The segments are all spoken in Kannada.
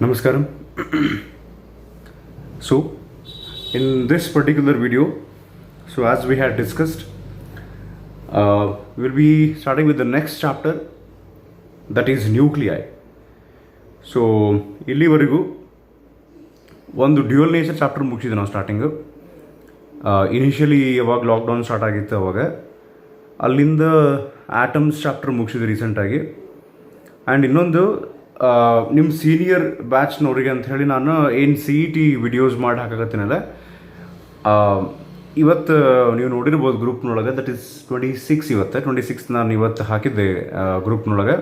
Namaskaram. So, in this particular video, as we had discussed, we'll be starting with the next chapter, that is nuclei. So, ಇಲ್ಲಿವರೆಗೂ ಒಂದು ಡ್ಯುಯಲ್ ನೇಚರ್ ಚಾಪ್ಟರ್ ಮುಗಿಸಿದ್ದೆ ನಾವು ಸ್ಟಾರ್ಟಿಂಗು. ಇನಿಷಿಯಲಿ ಯಾವಾಗ ಲಾಕ್ಡೌನ್ ಸ್ಟಾರ್ಟ್ ಆಗಿತ್ತು ಅವಾಗ ಅಲ್ಲಿಂದ ಆಟಮ್ಸ್ ಚಾಪ್ಟರ್ ಮುಗಿಸಿದ್ವಿ ರೀಸೆಂಟಾಗಿ. ಆ್ಯಂಡ್ ಇನ್ನೊಂದು ನಿಮ್ಮ ಸೀನಿಯರ್ ಬ್ಯಾಚ್ನವ್ರಿಗೆ ಅಂಥೇಳಿ ನಾನು ಏನು CET ವಿಡಿಯೋಸ್ ಮಾಡಿ ಹಾಕಾಕತ್ತೀನಲ್ಲ, ಇವತ್ತು ನೀವು ನೋಡಿರ್ಬೋದು ಗ್ರೂಪ್ನೊಳಗೆ, ದಟ್ ಈಸ್ 26 ಇವತ್ತು 26 ನಾನು ಇವತ್ತು ಹಾಕಿದ್ದೆ ಗ್ರೂಪ್ನೊಳಗೆ.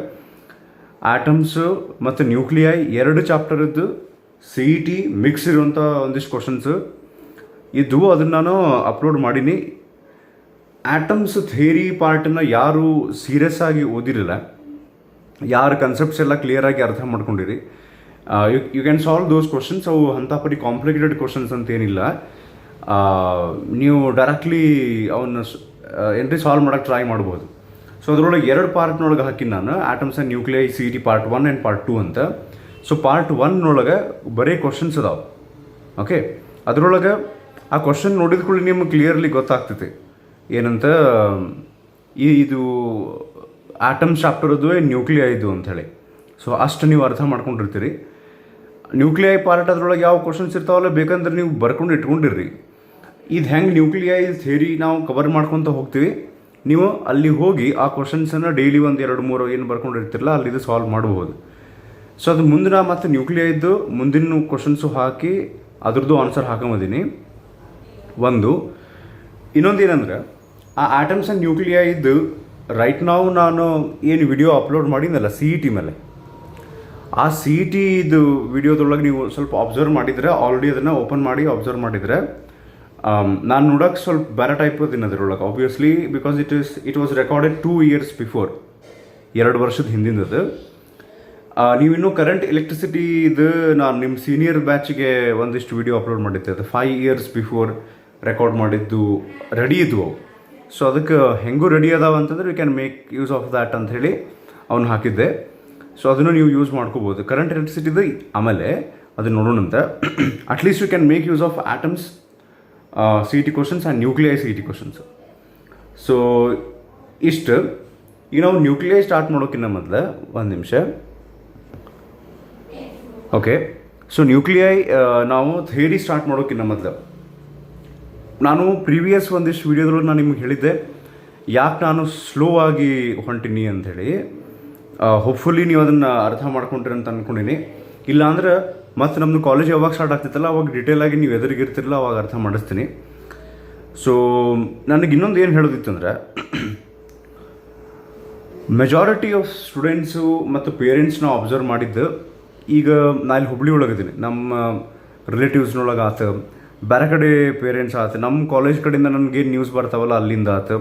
ಆಟಮ್ಸು ಮತ್ತು ನ್ಯೂಕ್ಲಿಯೈ ಎರಡು ಚಾಪ್ಟರದ್ದು CET ಮಿಕ್ಸ್ ಇರುವಂಥ ಒಂದಿಷ್ಟು ಕ್ವಶನ್ಸು ಇದ್ದವು, ಅದನ್ನು ನಾನು ಅಪ್ಲೋಡ್ ಮಾಡೀನಿ. ಆಟಮ್ಸ್ ಥಿಯರಿ ಪಾರ್ಟನ್ನು ಯಾರು ಸೀರಿಯಸ್ ಆಗಿ ಓದಿರಲಿಲ್ಲ, ಯಾರು ಕನ್ಸೆಪ್ಟ್ಸ್ ಎಲ್ಲ ಕ್ಲಿಯರಾಗಿ ಅರ್ಥ ಮಾಡ್ಕೊಂಡಿರಿ, you can solve those questions. ಅವು ಅಂಥ ಪರಿ ಕಾಂಪ್ಲಿಕೇಟೆಡ್ ಕ್ವಶನ್ಸ್ ಅಂತೇನಿಲ್ಲ. ನೀವು ಡೈರೆಕ್ಟ್ಲಿ ಅವನ್ನ ಏನ್ರಿ ಸಾಲ್ವ್ ಮಾಡೋಕ್ಕೆ ಟ್ರೈ ಮಾಡ್ಬೋದು. ಸೊ ಅದರೊಳಗೆ ಎರಡು ಪಾರ್ಟ್ನೊಳಗೆ ಹಾಕಿ ನಾನು atoms and nuclei CET part 1 and part 2 ಅಂತ. ಸೊ ಪಾರ್ಟ್ 1ನೊಳಗೆ ಬರೀ ಕ್ವಶನ್ಸ್ ಅದಾವೆ. ಓಕೆ, ಅದರೊಳಗೆ ಆ ಕ್ವಶನ್ ನೋಡಿದ ಕೂಡ ನಿಮ್ಗೆ ಕ್ಲಿಯರ್ಲಿ ಗೊತ್ತಾಗ್ತೈತೆ ಏನಂತ, ಇದು ಆಟಮ್ಸ್ ಚಾಪ್ಟರದ್ದು ನ್ಯೂಕ್ಲಿಯೈ ಇದು ಅಂಥೇಳಿ. ಸೊ ಅಷ್ಟು ನೀವು ಅರ್ಥ ಮಾಡ್ಕೊಂಡಿರ್ತೀರಿ. ನ್ಯೂಕ್ಲಿಯೈ ಪಾರ್ಟ್ ಅದರೊಳಗೆ ಯಾವ ಕ್ವಶನ್ಸ್ ಇರ್ತಾವಲ್ಲ ಬೇಕಂದ್ರೆ ನೀವು ಬರ್ಕೊಂಡು ಇಟ್ಕೊಂಡಿರ್ರಿ. ಇದು ಹೆಂಗೆ ನ್ಯೂಕ್ಲಿಯೈ ಥಿಯರಿ ನಾವು ಕವರ್ ಮಾಡ್ಕೊತ ಹೋಗ್ತೀವಿ, ನೀವು ಅಲ್ಲಿ ಹೋಗಿ ಆ ಕ್ವಶನ್ಸನ್ನು ಡೈಲಿ 1-2-3 ಏನು ಬರ್ಕೊಂಡಿರ್ತಿರಲ್ಲ ಅಲ್ಲಿದು ಸಾಲ್ವ್ ಮಾಡ್ಬೋದು. ಸೊ ಅದು ಮುಂದೆ ನಾ ಮತ್ತು ನ್ಯೂಕ್ಲಿಯೈದು ಮುಂದಿನ ಕ್ವಶನ್ಸು ಹಾಕಿ ಅದ್ರದ್ದು ಆನ್ಸರ್ ಹಾಕೊಂಬದೀನಿ ಒಂದು. ಇನ್ನೊಂದು ಏನಂದ್ರೆ, ಆ ಆಟಮ್ಸ್ ಆ್ಯಂಡ್ ನ್ಯೂಕ್ಲಿಯೈದು ರೈಟ್ ನಾವು ನಾನು ಏನು ವಿಡಿಯೋ ಅಪ್ಲೋಡ್ ಮಾಡಿದ್ನಲ್ಲ CET ಮೇಲೆ, ಆ CET ಇದು ವಿಡಿಯೋದೊಳಗೆ ನೀವು ಸ್ವಲ್ಪ ಅಬ್ಸರ್ವ್ ಮಾಡಿದರೆ, ಆಲ್ರೆಡಿ ಅದನ್ನು ಓಪನ್ ಮಾಡಿ ಅಬ್ಸರ್ವ್ ಮಾಡಿದರೆ, ನಾನು ನೋಡೋಕ್ಕೆ ಸ್ವಲ್ಪ ಬೇರೆ ಟೈಪ್ ಅದಿನ ಅದರೊಳಗೆ. Obviously because it was recorded 2 years before, 2 ವರ್ಷದ ಹಿಂದಿಂದದು. ನೀವಿನ್ನೂ ಕರೆಂಟ್ ಎಲೆಕ್ಟ್ರಿಸಿಟಿ ಇದು ನಾನು ನಿಮ್ಮ ಸೀನಿಯರ್ ಬ್ಯಾಚಿಗೆ ಒಂದಿಷ್ಟು ವಿಡಿಯೋ ಅಪ್ಲೋಡ್ ಮಾಡಿದ್ದೆ, ಅದು 5 years ಬಿಫೋರ್ ರೆಕಾರ್ಡ್ ಮಾಡಿದ್ದು ರೆಡಿ ಇದ್ವು ಅವು. ಸೊ ಅದಕ್ಕೆ ಹೆಂಗೂ ರೆಡಿ ಅದಾವ ಅಂತಂದ್ರೆ we can make use of that ಅಂಥೇಳಿ ಅವ್ನು ಹಾಕಿದ್ದೆ. ಸೊ ಅದನ್ನು ನೀವು ಯೂಸ್ ಮಾಡ್ಕೋಬೋದು. ಕರೆಂಟ್ ಎಲೆಕ್ಟ್ರಿಸಿಟಿದು ಆಮೇಲೆ ಅದನ್ನು ನೋಡೋಣಂತ. At least you can make use of atoms CET questions and nuclei CET questions. So ಇಷ್ಟು. ಈಗ ನಾವು ನ್ಯೂಕ್ಲಿಯೈ ಸ್ಟಾರ್ಟ್ ಮಾಡೋಕ್ಕಿಂತ ಮೊದಲು ಒಂದು ನಿಮಿಷ. ಓಕೆ, ಸೊ ನ್ಯೂಕ್ಲಿಯೈ ನಾವು ಥಿಯರಿ ಸ್ಟಾರ್ಟ್ ಮಾಡೋಕ್ಕಿಂತ ಮೊದಲು ನಾನು ಪ್ರೀವಿಯಸ್ ಒಂದಿಷ್ಟು ವೀಡಿಯೋದೊಳಗೆ ನಾನು ನಿಮ್ಗೆ ಹೇಳಿದ್ದೆ ಯಾಕೆ ನಾನು ಸ್ಲೋ ಆಗಿ ಹೊಂಟೀನಿ ಅಂಥೇಳಿ. ಹೋಪ್ಫುಲಿ ನೀವು ಅದನ್ನು ಅರ್ಥ ಮಾಡ್ಕೊಂಡ್ರಿ ಅಂತ ಅಂದ್ಕೊಂಡಿನಿ. ಇಲ್ಲಾಂದ್ರೆ ಮತ್ತು ನಮ್ಮದು ಕಾಲೇಜ್ ಯಾವಾಗ ಸ್ಟಾರ್ಟ್ ಆಗ್ತಿತ್ತಲ್ಲ ಅವಾಗ ಡಿಟೇಲಾಗಿ ನೀವು ಎದುರಿಗಿರ್ತಿರಲ್ಲ, ಅವಾಗ ಅರ್ಥ ಮಾಡಿಸ್ತೀನಿ. ಸೊ ನನಗೆ ಇನ್ನೊಂದು ಏನು ಹೇಳೋದಿತ್ತಂದ್ರೆ, ಮೆಜಾರಿಟಿ ಆಫ್ ಸ್ಟೂಡೆಂಟ್ಸು ಮತ್ತು ಪೇರೆಂಟ್ಸ್ ನಾವು ಅಬ್ಸರ್ವ್ ಮಾಡಿದ್ದು, ಈಗ ನಾನು ಇಲ್ಲಿ ಹುಬ್ಳಿ ಒಳಗಿದ್ದೀನಿ, ನಮ್ಮ ರಿಲೇಟಿವ್ಸ್ನೊಳಗೆ ಆತ, ಬೇರೆ ಕಡೆ ಪೇರೆಂಟ್ಸ್ ಆಯ್ತು, ನಮ್ಮ ಕಾಲೇಜ್ ಕಡೆಯಿಂದ ನನಗೇನು ನ್ಯೂಸ್ ಬರ್ತಾವಲ್ಲ ಅಲ್ಲಿಂದ ಆಯ್ತು.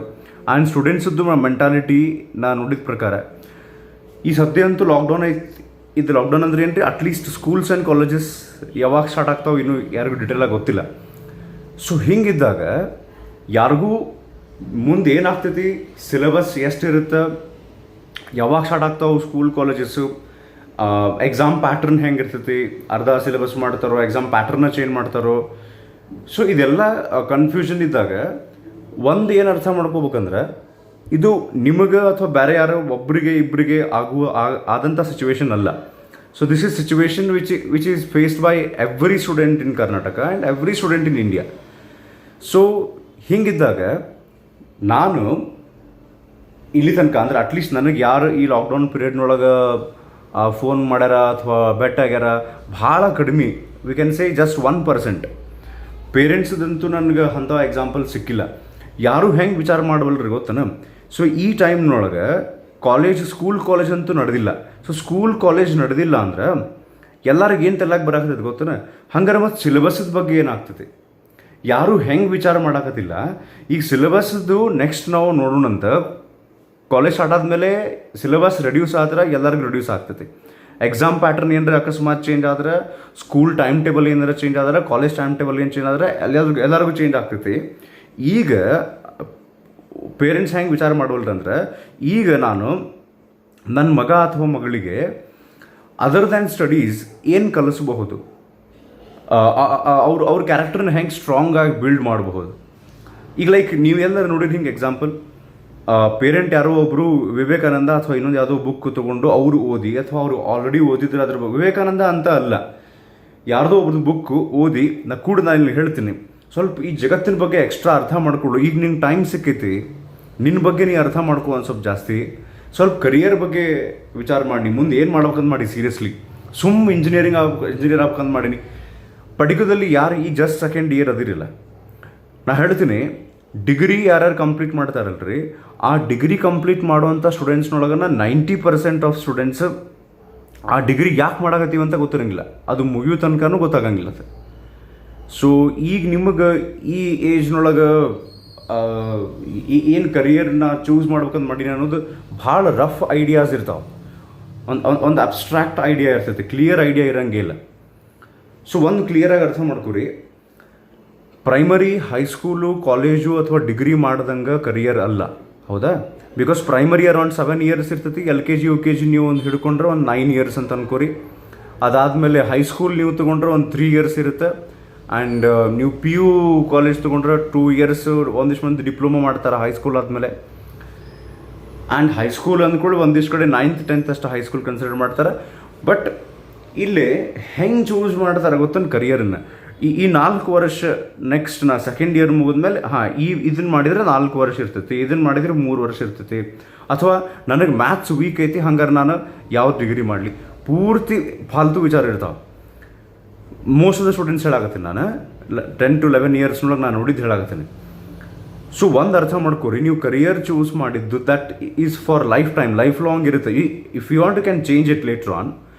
ಆ್ಯಂಡ್ ಸ್ಟೂಡೆಂಟ್ಸದ್ದು ಮೆಂಟಾಲಿಟಿ ನಾನು ನೋಡಿದ ಪ್ರಕಾರ ಈ ಸದ್ಯ ಅಂತೂ ಲಾಕ್ಡೌನ್ ಐತಿ. ಇದು ಲಾಕ್ಡೌನ್ ಅಂದ್ರೆ ಏನು ರೀ, ಅಟ್ಲೀಸ್ಟ್ ಸ್ಕೂಲ್ಸ್ ಆ್ಯಂಡ್ ಕಾಲೇಜಸ್ ಯಾವಾಗ ಸ್ಟಾರ್ಟ್ ಆಗ್ತಾವೆ ಇನ್ನೂ ಯಾರಿಗೂ ಡಿಟೇಲಾಗಿ ಗೊತ್ತಿಲ್ಲ. ಸೊ ಹಿಂಗಿದ್ದಾಗ ಯಾರಿಗೂ ಮುಂದೆ ಏನಾಗ್ತೈತಿ, ಸಿಲೆಬಸ್ ಎಷ್ಟಿರುತ್ತೆ, ಯಾವಾಗ ಸ್ಟಾರ್ಟ್ ಆಗ್ತಾವೆ ಸ್ಕೂಲ್ ಕಾಲೇಜಸ್ಸು, ಎಕ್ಸಾಮ್ ಪ್ಯಾಟ್ರನ್ ಹೆಂಗಿರ್ತೈತಿ, ಅರ್ಧ ಸಿಲೆಬಸ್ ಮಾಡ್ತಾರೋ, ಎಕ್ಸಾಮ್ ಪ್ಯಾಟ್ರನ್ನ ಚೇಂಜ್ ಮಾಡ್ತಾರೋ. ಸೊ ಇದೆಲ್ಲ ಕನ್ಫ್ಯೂಷನ್ ಇದ್ದಾಗ ಒಂದು ಏನು ಅರ್ಥ ಮಾಡ್ಕೋಬೇಕಂದ್ರೆ, ಇದು ನಿಮಗೆ ಅಥವಾ ಬೇರೆ ಯಾರೋ ಒಬ್ಬರಿಗೆ ಇಬ್ಬರಿಗೆ ಆದಂಥ ಸಿಚುವೇಶನ್ ಅಲ್ಲ. So this is situation which is faced by every student in Karnataka and every student in India. So ಹಿಂಗಿದ್ದಾಗ ನಾನು ಇಲ್ಲಿ ತನಕ ಅಂದ್ರೆ ಅಟ್ಲೀಸ್ಟ್ ನನಗೆ ಯಾರು ಈ ಲಾಕ್ಡೌನ್ ಪೀರಿಯಡ್ನೊಳಗೆ ಫೋನ್ ಮಾಡ್ಯಾರ ಅಥವಾ ಬೆಟ್ ಆಗ್ಯಾರ ಭಾಳ ಕಡಿಮೆ, ವಿ ಕ್ಯಾನ್ ಸೇ ಜಸ್ಟ್ 1%. ಪೇರೆಂಟ್ಸ್ದಂತೂ ನನಗೆ ಅಂಥ ಎಕ್ಸಾಂಪಲ್ ಸಿಕ್ಕಿಲ್ಲ. ಯಾರು ಹೆಂಗೆ ವಿಚಾರ ಮಾಡಬಲ್ರಿ ಗೊತ್ತನ. ಸೊ ಈ ಟೈಮ್ನೊಳಗೆ ಸ್ಕೂಲ್ ಕಾಲೇಜ್ ಅಂತೂ ನಡೆದಿಲ್ಲ. ಸೊ ಸ್ಕೂಲ್ ಕಾಲೇಜ್ ನಡೆದಿಲ್ಲ ಅಂದ್ರೆ ಎಲ್ಲರಿಗೆ ಏನು ತೆಲ್ಲಾಗಿ ಬರಾಕತ್ತೈತೆ ಗೊತ್ತನ. ಹಂಗಾರೆ ಮತ್ತು ಸಿಲೆಬಸ್ದ ಬಗ್ಗೆ ಏನಾಗ್ತೈತಿ ಯಾರು ಹೆಂಗೆ ವಿಚಾರ ಮಾಡಾಕತ್ತಿಲ್ಲ. ಈಗ ಸಿಲೆಬಸ್ದು ನೆಕ್ಸ್ಟ್ ನಾವು ನೋಡೋಣಂತ. ಕಾಲೇಜ್ ಸ್ಟಾರ್ಟ್ ಆದಮೇಲೆ ಸಿಲೆಬಸ್ ರೆಡ್ಯೂಸ್ ಆದ್ರೆ ಎಲ್ಲರಿಗೂ ರೆಡ್ಯೂಸ್ ಆಗ್ತೈತಿ. ಎಕ್ಸಾಮ್ ಪ್ಯಾಟರ್ನ್ ಏನಾರ ಅಕಸ್ಮಾತ್ ಚೇಂಜ್ ಆದ್ರೆ, ಸ್ಕೂಲ್ ಟೈಮ್ ಟೇಬಲ್ ಏನಾರ ಚೇಂಜ್ ಆದ್ರೆ, ಕಾಲೇಜ್ ಟೈಮ್ ಟೇಬಲ್ ಏನು ಚೇಂಜ್ ಆದ್ರೆ ಎಲ್ಲರಿಗೂ ಚೇಂಜ್ ಆಗ್ತೈತಿ. ಈಗ ಪೇರೆಂಟ್ಸ್ ಹೆಂಗೆ ವಿಚಾರ ಮಾಡೋಲ್ರಂದ್ರೆ, ಈಗ ನಾನು ನನ್ನ ಮಗ ಅಥವಾ ಮಗಳಿಗೆ ಅದರ್ ದ್ಯಾನ್ ಸ್ಟಡೀಸ್ ಏನು ಕಲಿಸಬಹುದು, ಅವ್ರ ಕ್ಯಾರೆಕ್ಟರ್ನ ಹೆಂಗೆ ಸ್ಟ್ರಾಂಗ್ ಆಗಿ ಬಿಲ್ಡ್ ಮಾಡಬಹುದು. ಈಗ ಲೈಕ್ ನೀವೆಲ್ಲರೂ ನೋಡಿರಿ ಹಿಂಗೆ ಎಕ್ಸಾಂಪಲ್, ಪೇರೆಂಟ್ ಯಾರೋ ಒಬ್ಬರು ವಿವೇಕಾನಂದ ಅಥವಾ ಇನ್ನೊಂದು ಯಾವುದೋ ಬುಕ್ ತೊಗೊಂಡು ಅವರು ಓದಿ, ಅಥವಾ ಅವರು ಆಲ್ರೆಡಿ ಓದಿದ್ರೆ ಅದ್ರ ವಿವೇಕಾನಂದ ಅಂತ ಅಲ್ಲ, ಯಾರ್ದೋ ಒಬ್ರದ್ದು ಬುಕ್ಕು ಓದಿ ನಾನು ಇಲ್ಲಿ ಹೇಳ್ತೀನಿ, ಸ್ವಲ್ಪ ಈ ಜಗತ್ತಿನ ಬಗ್ಗೆ ಎಕ್ಸ್ಟ್ರಾ ಅರ್ಥ ಮಾಡ್ಕೊಳ್ಳು. ಈಗ ನಿಂಗೆ ಟೈಮ್ ಸಿಕ್ಕೈತಿ, ನಿನ್ನ ಬಗ್ಗೆ ನೀ ಅರ್ಥ ಮಾಡ್ಕೊ ಒಂದು ಸ್ವಲ್ಪ ಜಾಸ್ತಿ. ಸ್ವಲ್ಪ ಕರಿಯರ್ ಬಗ್ಗೆ ವಿಚಾರ ಮಾಡಿ, ಮುಂದೆ ಏನು ಮಾಡ್ಬೇಕಂತ ಮಾಡಿ ಸೀರಿಯಸ್ಲಿ. ಇಂಜಿನಿಯರ್ ಆಗ್ಬೇಕಂತ ಮಾಡೀನಿ. ಪರ್ಟಿಕ್ಯುಲರ್ಲಿ ಯಾರು ಈ ಜಸ್ಟ್ ಸೆಕೆಂಡ್ ಇಯರ್ ಅದಿರಿಲ್ಲ, ನಾ ಹೇಳ್ತೀನಿ, ಡಿಗ್ರಿ ಯಾರ್ಯಾರು ಕಂಪ್ಲೀಟ್ ಮಾಡ್ತಾರಲ್ರಿ, ಆ ಡಿಗ್ರಿ ಕಂಪ್ಲೀಟ್ ಮಾಡುವಂಥ ಸ್ಟೂಡೆಂಟ್ಸ್ನೊಳಗನ 90% ಆಫ್ ಸ್ಟೂಡೆಂಟ್ಸ್ ಆ ಡಿಗ್ರಿ ಯಾಕೆ ಮಾಡಾಕತ್ತೀವಿ ಅಂತ ಗೊತ್ತಿರಂಗಿಲ್ಲ, ಅದು ಮುಗಿಯೋ ತನಕನೂ ಗೊತ್ತಾಗಂಗಿಲ್ಲ ಅದು. ಸೊ ಈಗ ನಿಮಗೆ ಈ ಏಜ್ನೊಳಗೆ ಏನು ಕರಿಯರ್ನ ಚೂಸ್ ಮಾಡ್ಬೇಕಂತ ಮಾಡೀನಿ ಅನ್ನೋದು ಭಾಳ ರಫ್ ಐಡಿಯಾಸ್ ಇರ್ತಾವೆ. ಒಂದು ಅಬ್ಸ್ಟ್ರಾಕ್ಟ್ ಐಡಿಯಾ ಇರ್ತೈತೆ, ಕ್ಲಿಯರ್ ಐಡಿಯಾ ಇರೋಂಗಿಲ್ಲ. ಸೊ ಒಂದು ಕ್ಲಿಯರಾಗಿ ಅರ್ಥ ಮಾಡ್ಕೊರಿ, ಪ್ರೈಮರಿ, ಹೈಸ್ಕೂಲು, ಕಾಲೇಜು ಅಥವಾ ಡಿಗ್ರಿ ಮಾಡ್ದಂಗೆ ಕರಿಯರ್ ಅಲ್ಲ, ಹೌದಾ? ಬಿಕಾಸ್ ಪ್ರೈಮರಿ ಅರೌಂಡ್ 7 years ಇರ್ತೈತಿ, LKG UKG ನೀವು ಒಂದು ಹಿಡ್ಕೊಂಡ್ರೆ ಒಂದು 9 years ಅಂತ ಅನ್ಕೋರಿ. ಅದಾದಮೇಲೆ ಹೈಸ್ಕೂಲ್ ನೀವು ತೊಗೊಂಡ್ರೆ ಒಂದು 3 years ಇರುತ್ತೆ. ಆ್ಯಂಡ್ ನೀವು PU ಕಾಲೇಜ್ ತೊಗೊಂಡ್ರೆ 2 years, ಒಂದಿಷ್ಟು ಮಂದಿ ಡಿಪ್ಲೊಮಾ ಮಾಡ್ತಾರೆ ಹೈಸ್ಕೂಲ್ ಆದಮೇಲೆ. ಆ್ಯಂಡ್ ಹೈಸ್ಕೂಲ್ ಅಂದ್ಕೊಳ್ಳಿ ಒಂದಿಷ್ಟು ಕಡೆ 9th 10th ಅಷ್ಟು ಹೈಸ್ಕೂಲ್ ಕನ್ಸಿಡರ್ ಮಾಡ್ತಾರೆ. ಬಟ್ ಇಲ್ಲಿ ಹೆಂಗೆ ಚೂಸ್ ಮಾಡ್ತಾರೆ ಗೊತ್ತಂದು ಕರಿಯರನ್ನು, ಈ 4 ವರ್ಷ ನೆಕ್ಸ್ಟ್ ನಾ ಸೆಕೆಂಡ್ ಇಯರ್ ಮುಗಿದ್ಮೇಲೆ ಇದನ್ನು ಮಾಡಿದರೆ 4 ವರ್ಷ ಇರ್ತೈತಿ, ಇದನ್ನು ಮಾಡಿದರೆ 3 ವರ್ಷ ಇರ್ತೈತಿ. ಅಥವಾ ನನಗೆ ಮ್ಯಾಥ್ಸ್ ವೀಕ್ ಐತಿ, ಹಂಗಾರೆ ನಾನು ಯಾವ ಡಿಗ್ರಿ ಮಾಡಲಿ, ಪೂರ್ತಿ ಫಾಲ್ತು ವಿಚಾರ ಇರ್ತಾವೆ. ಮೋಸ್ಟ್ ಆಫ್ ದ ಸ್ಟೂಡೆಂಟ್ಸ್ ಹೇಳಾಕತ್ತೀನಿ ನಾನು, 10 to 11 yearsನೊಳಗೆ ನಾನು ನೋಡಿದ್ದು ಹೇಳಾಕತ್ತೀನಿ. ಸೊ ಒಂದು ಅರ್ಥ ಮಾಡ್ಕೊರಿ, ನೀವು ಕರಿಯರ್ ಚೂಸ್ ಮಾಡಿದ್ದು that is for life long ಇರುತ್ತೆ. If you want to can change it later on,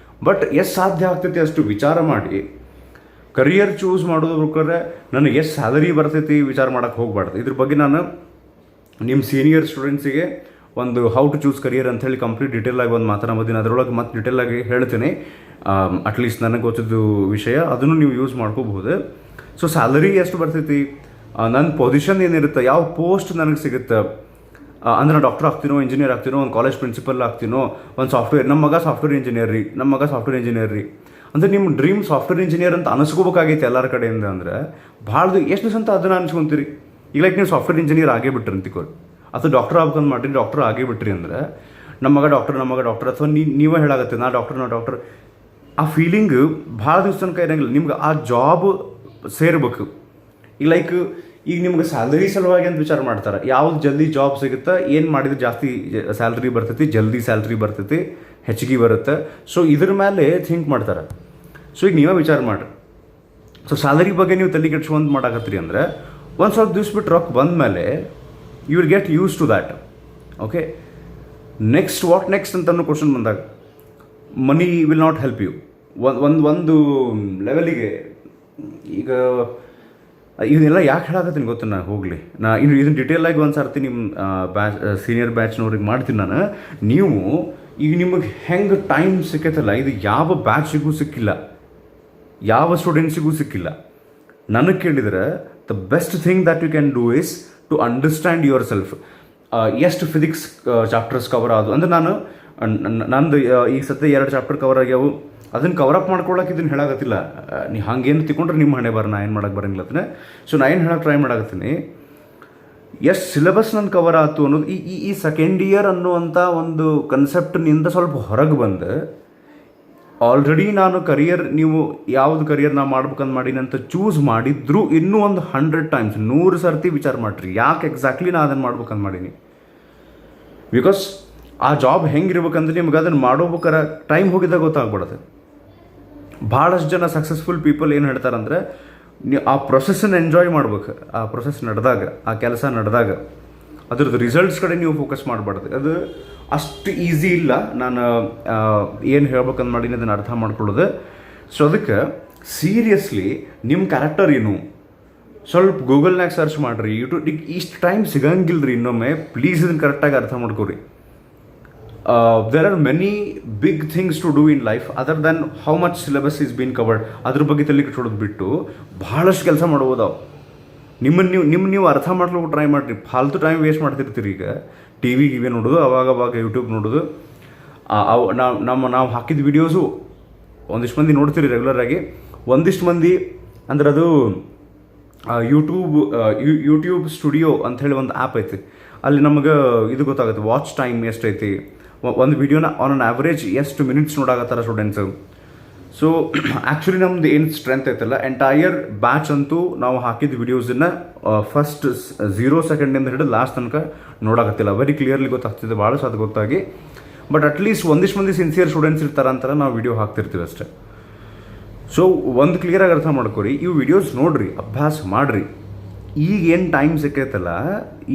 but ಎಷ್ಟು ಸಾಧ್ಯ ಆಗ್ತೈತಿ ಅಷ್ಟು ವಿಚಾರ ಮಾಡಿ ಕರಿಯರ್ ಚೂಸ್ ಮಾಡೋದು. ಬೇಕಾದ್ರೆ ನನಗೆ ಎಷ್ಟು ಸ್ಯಾಲರಿ ಬರ್ತೈತಿ ವಿಚಾರ ಮಾಡೋಕ್ಕೆ ಹೋಗ್ಬಾರ್ದು. ಇದ್ರ ಬಗ್ಗೆ ನಾನು ನಿಮ್ಮ ಸೀನಿಯರ್ ಸ್ಟೂಡೆಂಟ್ಸಿಗೆ ಒಂದು ಹೌ ಟು ಚೂಸ್ ಕರಿಯರ್ ಅಂತ ಹೇಳಿ ಕಂಪ್ಲೀಟ್ ಡೀಟೇಲಾಗಿ ಒಂದು ಮಾತನಾಡ್ತೀನಿ. ಅದರೊಳಗೆ ಮತ್ತೆ ಡೀಟೇಲಾಗಿ ಹೇಳ್ತೀನಿ, ಅಟ್ಲೀಸ್ಟ್ ನನಗೆ ಗೊತ್ತಿದ್ದು ವಿಷಯ, ಅದನ್ನು ನೀವು ಯೂಸ್ ಮಾಡ್ಕೋಬಹುದು. ಸೊ ಸ್ಯಾಲರಿ ಎಷ್ಟು ಬರ್ತೈತಿ, ನನ್ನ ಪೊಸಿಷನ್ ಏನಿರುತ್ತೆ, ಯಾವ ಪೋಸ್ಟ್ ನನಗೆ ಸಿಗುತ್ತೆ, ಅಂದರೆ ನಾನು ಡಾಕ್ಟರ್ ಆಗ್ತೀನೋ, ಇಂಜಿನಿಯರ್ ಆಗ್ತೀನೋ, ಒಂದು ಕಾಲೇಜ್ ಪ್ರಿನ್ಸಿಪಲ್ ಆಗ್ತೀನೋ, ಒಂದು ಸಾಫ್ಟ್ವೇರ್, ನಮ್ಮ ಮಗ ಸಾಫ್ಟ್ವೇರ್ ಇಂಜಿನಿಯರ್ ರೀ ಅಂದರೆ ನಿಮ್ಮ ಡ್ರೀಮ್ ಸಾಫ್ಟ್ವೇರ್ ಇಂಜಿನಿಯರ್ ಅಂತ ಅನಿಸ್ಕೋಬೇಕಾಗೈತೆ ಎಲ್ಲರ ಕಡೆಯಿಂದ. ಅಂದರೆ ಭಾಳದು ಎಷ್ಟು ದಿವಸ ಅಂತ ಅದನ್ನು ಅನ್ಸ್ಕೊತೀರಿ. ಈಗ ಲೈಕ್ ನೀವು ಸಾಫ್ಟ್ವೇರ್ ಇಂಜಿನಿಯರ್ ಆಗೇ ಬಿಟ್ರಿ ಅಂತಿಕೋರಿ, ಅಥವಾ ಡಾಕ್ಟರ್ ಆಗ್ಬೇಕಂತ ಮಾಡಿರಿ, ಡಾಕ್ಟರ್ ಆಗೇ ಬಿಟ್ರಿ ಅಂದರೆ ನಮ್ಮ ಮಗ ಡಾಕ್ಟರ್, ಅಥವಾ ನೀವೇ ಹೇಳಾಗತ್ತೆ ನಾ ಡಾಕ್ಟರ್. ಆ ಫೀಲಿಂಗ್ ಭಾಳ ದಿವಸ ತನಕ ಇರೋಂಗಿಲ್ಲ. ನಿಮ್ಗೆ ಆ ಜಾಬ್ ಸೇರ್ಬೇಕು. ಈಗ ನಿಮ್ಗೆ ಸ್ಯಾಲರಿ ಸಲುವಾಗಿ ಅಂತ ವಿಚಾರ ಮಾಡ್ತಾರೆ, ಯಾವ್ದು ಜಲ್ದಿ ಜಾಬ್ ಸಿಗುತ್ತೆ, ಏನು ಮಾಡಿದ್ರೆ ಜಾಸ್ತಿ ಸ್ಯಾಲ್ರಿ ಬರ್ತೈತಿ, ಜಲ್ದಿ ಸ್ಯಾಲ್ರಿ ಬರ್ತೈತಿ, ಹೆಚ್ಚಿಗೆ ಬರುತ್ತೆ. ಸೊ ಇದ್ರ ಮೇಲೆ ಥಿಂಕ್ ಮಾಡ್ತಾರೆ. ಸೊ ಈಗ ನೀವೇ ವಿಚಾರ ಮಾಡಿರಿ. ಸೊ ಸ್ಯಾಲರಿ ಬಗ್ಗೆ ನೀವು ತಲೆ ಕೆಡ್ಸ್ಕೊಂಡು ಮಾಡಾಕತ್ತೀರಿ ಅಂದರೆ ಒಂದು ಸ್ವಲ್ಪ ದಿವ್ಸ ಬಿಟ್ಟು ರೊಕ್ಕ ಬಂದ ಮೇಲೆ you will get use to that. Okay, what next ಅಂತನೂ ಕ್ವಶನ್ ಬಂದಾಗ money will not help you. ಒಂದು ಲೆವೆಲಿಗೆ ಈಗ ಇದನ್ನೆಲ್ಲ ಯಾಕೆ ಹೇಳಾಕತ್ತೀನಿ ಗೊತ್ತ, ನಾನು ಹೋಗಲಿ ಇದನ್ನು ಡೀಟೇಲಾಗಿ ಒಂದು ಸರ್ತಿ ನಿಮ್ಮ ಸೀನಿಯರ್ ಬ್ಯಾಚ್ನವ್ರಿಗೆ ಮಾಡ್ತೀನಿ ನಾನು. ನೀವು ಈಗ ನಿಮಗೆ ಹೆಂಗೆ ಟೈಮ್ ಸಿಕ್ಕೈತಲ್ಲ, ಇದು ಯಾವ ಬ್ಯಾಚಿಗೂ ಸಿಕ್ಕಿಲ್ಲ, ಯಾವ ಸ್ಟೂಡೆಂಟ್ಸಿಗೂ ಸಿಕ್ಕಿಲ್ಲ. ನನಗೆ ಕೇಳಿದರೆ the best thing that you can do is to understand yourself. ಎಷ್ಟು ಫಿಸಿಕ್ಸ್ ಚಾಪ್ಟರ್ಸ್ ಕವರ್ ಆದವು ಅಂದರೆ ನಂದು ಈ ಸತಿ 2 ಚಾಪ್ಟರ್ ಕವರ್ ಆಗ್ಯಾವು, ಅದನ್ನು ಕವರಪ್ ಮಾಡ್ಕೊಳಕ್ಕೆ ಇದನ್ನು ಹೇಳಾಕತ್ತಿಲ್ಲ. ನೀವು ಹಂಗೇನು ತಿಳ್ಕೊಂಡ್ರೆ ನಿಮ್ಮ ಹಣೆ ಬರ, ನಾ ಏನು ಮಾಡೋಕ್ಕೆ ಬರೋಂಗಿಲ್ಲ. ಸೊ ನಾ ಏನು ಹೇಳೋಕ್ಕೆ ಟ್ರೈ ಮಾಡಾಕತ್ತೀನಿ, ಎಷ್ಟು ಸಿಲೆಬಸ್ ನನ್ನ ಕವರ್ ಆಯ್ತು ಅನ್ನೋದು ಈ ಸೆಕೆಂಡ್ ಇಯರ್ ಅನ್ನುವಂಥ ಒಂದು ಕನ್ಸೆಪ್ಟ್ನಿಂದ ಸ್ವಲ್ಪ ಹೊರಗೆ ಬಂದು, ಆಲ್ರೆಡಿ ನಾನು ನೀವು ಯಾವುದು ಕರಿಯರ್ ನಾ ಮಾಡ್ಬೇಕಂತ ಮಾಡೀನಿ ಅಂತ ಚೂಸ್ ಮಾಡಿದ್ರು ಇನ್ನೂ ಒಂದು 100 times 100 ಸರ್ತಿ ವಿಚಾರ ಮಾಡಿರಿ, ಯಾಕೆ ಎಕ್ಸಾಕ್ಟ್ಲಿ ನಾ ಅದನ್ನು ಮಾಡ್ಬೇಕಂತ ಮಾಡೀನಿ. ಬಿಕಾಸ್ ಆ ಜಾಬ್ ಹೆಂಗಿರ್ಬೇಕಂದ್ರೆ ನಿಮ್ಗೆ ಅದನ್ನು ಮಾಡೋಬೇಕಾರೆ ಟೈಮ್ ಹೋಗಿದ್ದಾಗ ಗೊತ್ತಾಗ್ಬಿಡುತ್ತೆ. ಭಾಳಷ್ಟು ಜನ ಸಕ್ಸಸ್ಫುಲ್ ಪೀಪಲ್ ಏನು ಹೇಳ್ತಾರಂದರೆ, ನೀವು ಆ ಪ್ರೊಸೆಸ್ಸನ್ನು ಎಂಜಾಯ್ ಮಾಡ್ಬೇಕು. ಆ ಪ್ರೊಸೆಸ್ ನಡೆದಾಗ, ಆ ಕೆಲಸ ನಡೆದಾಗ ಅದ್ರದ್ದು ರಿಸಲ್ಟ್ಸ್ ಕಡೆ ನೀವು ಫೋಕಸ್ ಮಾಡಬಾರ್ದು. ಅದು ಅಷ್ಟು ಈಸಿ ಇಲ್ಲ. ನಾನು ಏನು ಹೇಳ್ಬೇಕಂತ ಮಾಡೀನಿ ಅದನ್ನು ಅರ್ಥ ಮಾಡ್ಕೊಳ್ಳೋದು. ಸೊ ಅದಕ್ಕೆ ಸೀರಿಯಸ್ಲಿ ನಿಮ್ಮ ಕ್ಯಾರೆಕ್ಟರ್ ಏನು ಸ್ವಲ್ಪ ಗೂಗಲ್ನಾಗ ಸರ್ಚ್ ಮಾಡಿರಿ, ಯೂಟ್ಯೂಬ್. ಇಷ್ಟು ಟೈಮ್ ಸಿಗಂಗಿಲ್ಲ ರೀ, ಇನ್ನೊಮ್ಮೆ ಪ್ಲೀಸ್ ಇದನ್ನು ಕರೆಕ್ಟಾಗಿ ಅರ್ಥ ಮಾಡ್ಕೊರಿ. There are many big things to do in life other than how much syllabus is been covered. ಅದ್ರ ಬಗ್ಗೆ ತಲೆ ಕೆಟ್ಟೋದು ಬಿಟ್ಟು ಭಾಳಷ್ಟು ಕೆಲಸ ಮಾಡ್ಬೋದಾವು. ನೀವು ಅರ್ಥ ಮಾಡ್ಲಿಕ್ಕೆ ಟ್ರೈ ಮಾಡಿರಿ. ಫಾಲ್ತು ಟೈಮ್ ವೇಸ್ಟ್ ಮಾಡ್ತಿರ್ತೀರಿ. ಈಗ ಟಿ ವಿಗೆ ನೋಡೋದು, ಅವಾಗ ಯೂಟ್ಯೂಬ್ ನೋಡೋದು, ನಾವು ಹಾಕಿದ ವೀಡಿಯೋಸು ಒಂದಿಷ್ಟು ಮಂದಿ ನೋಡ್ತೀರಿ ರೆಗ್ಯುಲರಾಗಿ, ಒಂದಿಷ್ಟು ಮಂದಿ ಅಂದ್ರೆ ಅದು ಯೂಟ್ಯೂಬ್ ಸ್ಟುಡಿಯೋ ಅಂಥೇಳಿ ಒಂದು ಆ್ಯಪ್ ಐತಿ. ಅಲ್ಲಿ ನಮಗೆ ಇದು ಗೊತ್ತಾಗುತ್ತೆ ವಾಚ್ ಟೈಮ್ ಎಷ್ಟೈತಿ, ಒಂದು ವಿಡಿಯೋನ ಆನ್ ಅನ್ ಆ್ಯಾವ್ರೇಜ್ ಎಷ್ಟು ಮಿನಿಟ್ಸ್ ನೋಡಾಕತ್ತಾರ ಸ್ಟೂಡೆಂಟ್ಸು. ಸೊ ಆ್ಯಕ್ಚುಲಿ ನಮ್ದು ಏನು ಸ್ಟ್ರೆಂತ್ ಐತಲ್ಲ, ಎಂಟೈರ್ ಬ್ಯಾಚ್ ಅಂತೂ ನಾವು ಹಾಕಿದ ವಿಡಿಯೋಸನ್ನು ಫಸ್ಟ್ 0 ಸೆಕೆಂಡಿಂದ ಹಿಡಿದು ಲಾಸ್ಟ್ ತನಕ ನೋಡಾಕತ್ತಿಲ್ಲ. ವೆರಿ ಕ್ಲಿಯರ್ಲಿ ಗೊತ್ತಾಗ್ತಿದೆ, ಭಾಳ ಸಾಧ್ಯ ಗೊತ್ತಾಗಿ. ಬಟ್ ಅಟ್ಲೀಸ್ಟ್ ಒಂದಿಷ್ಟು ಮಂದಿ ಸಿನ್ಸಿಯರ್ ಸ್ಟೂಡೆಂಟ್ಸ್ ಇರ್ತಾರೆ ಅಂತಾರೆ ನಾವು ವಿಡಿಯೋ ಹಾಕ್ತಿರ್ತೀವಿ ಅಷ್ಟೇ. ಸೊ ಒಂದು ಕ್ಲಿಯರಾಗಿ ಅರ್ಥ ಮಾಡ್ಕೊರಿ, ಇವು ವಿಡಿಯೋಸ್ ನೋಡಿರಿ, ಅಭ್ಯಾಸ ಮಾಡಿರಿ. ಈಗ ಏನು ಟೈಮ್ ಸಿಕ್ಕೈತಲ್ಲ,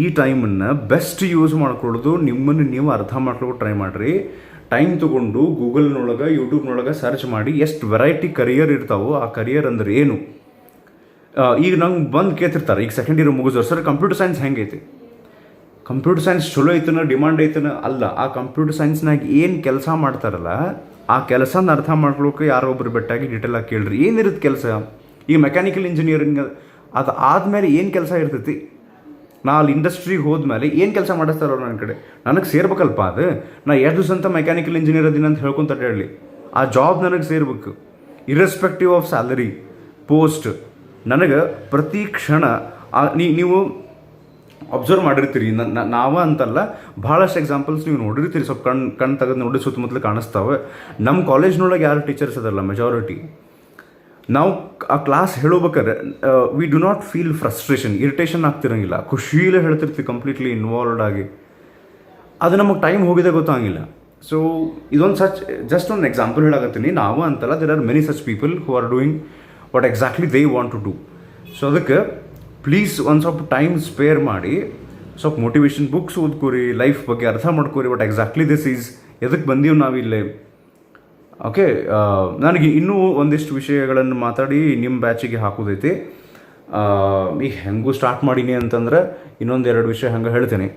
ಈ ಟೈಮನ್ನು ಬೆಸ್ಟ್ ಯೂಸ್ ಮಾಡ್ಕೊಳ್ಳೋದು, ನಿಮ್ಮನ್ನು ನೀವು ಅರ್ಥ ಮಾಡ್ಕೊಳ್ಳೋಕೆ ಟ್ರೈ ಮಾಡಿರಿ. ಟೈಮ್ ತೊಗೊಂಡು ಗೂಗಲ್ನೊಳಗೆ ಯೂಟ್ಯೂಬ್ನೊಳಗೆ ಸರ್ಚ್ ಮಾಡಿ ಎಷ್ಟು ವೆರೈಟಿ ಕರಿಯರ್ ಇರ್ತಾವೋ, ಆ ಕರಿಯರ್ ಅಂದ್ರೆ ಏನು. ಈಗ ನಂಗೆ ಬಂದು ಕೇಳ್ತಿರ್ತಾರೆ, ಈಗ ಸೆಕೆಂಡ್ ಇಯರ್ ಮುಗಿಸೋರು, ಸರ್ ಕಂಪ್ಯೂಟರ್ ಸೈನ್ಸ್ ಹೆಂಗೈತಿ, ಕಂಪ್ಯೂಟರ್ ಸೈನ್ಸ್ ಚಲೋ ಐತನ, ಡಿಮಾಂಡ್ ಐತನ? ಅಲ್ಲ, ಆ ಕಂಪ್ಯೂಟರ್ ಸೈನ್ಸ್ನಾಗ ಏನು ಕೆಲಸ ಮಾಡ್ತಾರಲ್ಲ, ಆ ಕೆಲಸನ ಅರ್ಥ ಮಾಡ್ಕೊಳ್ಳೋಕೆ ಯಾರೊಬ್ಬರು ಬೆಟ್ಟಾಗಿ ಡೀಟೇಲಾಗಿ ಕೇಳ್ರಿ. ಏನಿರುತ್ತೆ ಕೆಲಸ? ಈಗ ಮೆಕ್ಯಾನಿಕಲ್ ಇಂಜಿನಿಯರಿಂಗ್ ಅದು ಆದಮೇಲೆ ಏನು ಕೆಲಸ ಇರ್ತೈತಿ? ನಾ ಅಲ್ಲಿ ಇಂಡಸ್ಟ್ರಿಗೆ ಹೋದ್ಮೇಲೆ ಏನು ಕೆಲಸ ಮಾಡಿಸ್ತಾರೋ ನನ್ನ ಕಡೆ, ನನಗೆ ಸೇರ್ಬೇಕಲ್ಪ. ಅದು ನಾ 2 ದಿವಸ ಅಂತ ಮೆಕ್ಯಾನಿಕಲ್ ಇಂಜಿನಿಯರ್ ಅದೀನಿ ಅಂತ ಹೇಳ್ಕೊಂತ ಹೇಳಿ, ಆ ಜಾಬ್ ನನಗೆ ಸೇರ್ಬೇಕು, ಇರ್ರೆಸ್ಪೆಕ್ಟಿವ್ ಆಫ್ ಸ್ಯಾಲರಿ, ಪೋಸ್ಟ್. ನನಗೆ ಪ್ರತಿ ಕ್ಷಣ ನೀವು ಅಬ್ಸರ್ವ್ ಮಾಡಿರ್ತೀರಿ, ನಾವ ಅಂತಲ್ಲ, ಭಾಳಷ್ಟು ಎಕ್ಸಾಂಪಲ್ಸ್ ನೀವು ನೋಡಿರ್ತೀರಿ. ಸ್ವಲ್ಪ ಕಣ್ಣು ತೆಗೆದು ನೋಡಿ ಸುತ್ತಮುತ್ತಲು ಕಾಣಿಸ್ತಾವೆ. ನಮ್ಮ ಕಾಲೇಜ್ನೊಳಗೆ ಯಾರು ಟೀಚರ್ಸ್ ಅದಲ್ಲ, ಮೆಜಾರಿಟಿ ನಾವು ಆ ಕ್ಲಾಸ್ ಹೇಳೋಬೇಕಾದ್ರೆ we do not feel frustration, irritation ಆಗ್ತಿರಂಗಿಲ್ಲ, ಖುಷಿಯಲ್ಲೇ ಹೇಳ್ತಿರ್ತೀವಿ, ಕಂಪ್ಲೀಟ್ಲಿ ಇನ್ವಾಲ್ವ್ಡ್ ಆಗಿ. ಅದು ನಮಗೆ ಟೈಮ್ ಹೋಗಿದೆ ಗೊತ್ತಾಗಿಲ್ಲ. ಸೊ ಇದೊಂದು ಜಸ್ಟ್ ಒಂದು ಎಕ್ಸಾಂಪಲ್ ಹೇಳಾಕತ್ತೀನಿ. ನಾವು ಅಂತಲ್ಲ, there are many such people who are doing what exactly they want to do. So ಅದಕ್ಕೆ ಪ್ಲೀಸ್ ಒಂದು ಸ್ವಲ್ಪ ಟೈಮ್ ಸ್ಪೇರ್ ಮಾಡಿ, ಸ್ವಲ್ಪ ಮೋಟಿವೇಶನ್ ಬುಕ್ಸ್ ಓದ್ಕೋರಿ, ಲೈಫ್ ಬಗ್ಗೆ ಅರ್ಥ ಮಾಡ್ಕೋರಿ, ವಾಟ್ ಎಕ್ಸಾಕ್ಟ್ಲಿ ದಿಸ್ ಈಸ್, ಎದಕ್ಕೆ ಬಂದೀವಿ ನಾವಿಲ್ಲೇ. ಓಕೆ, ನನಗೆ ಇನ್ನೂ ಒಂದಿಷ್ಟು ವಿಷಯಗಳನ್ನು ಮಾತಾಡಿ ನಿಮ್ಮ ಬ್ಯಾಚಿಗೆ ಹಾಕೋದೈತಿ. ಈಗ ಹೆಂಗೂ ಸ್ಟಾರ್ಟ್ ಮಾಡೀನಿ ಅಂತಂದ್ರೆ ಇನ್ನೊಂದೆರಡು ವಿಷಯ ಹಂಗೆ ಹೇಳ್ತೇನೆ.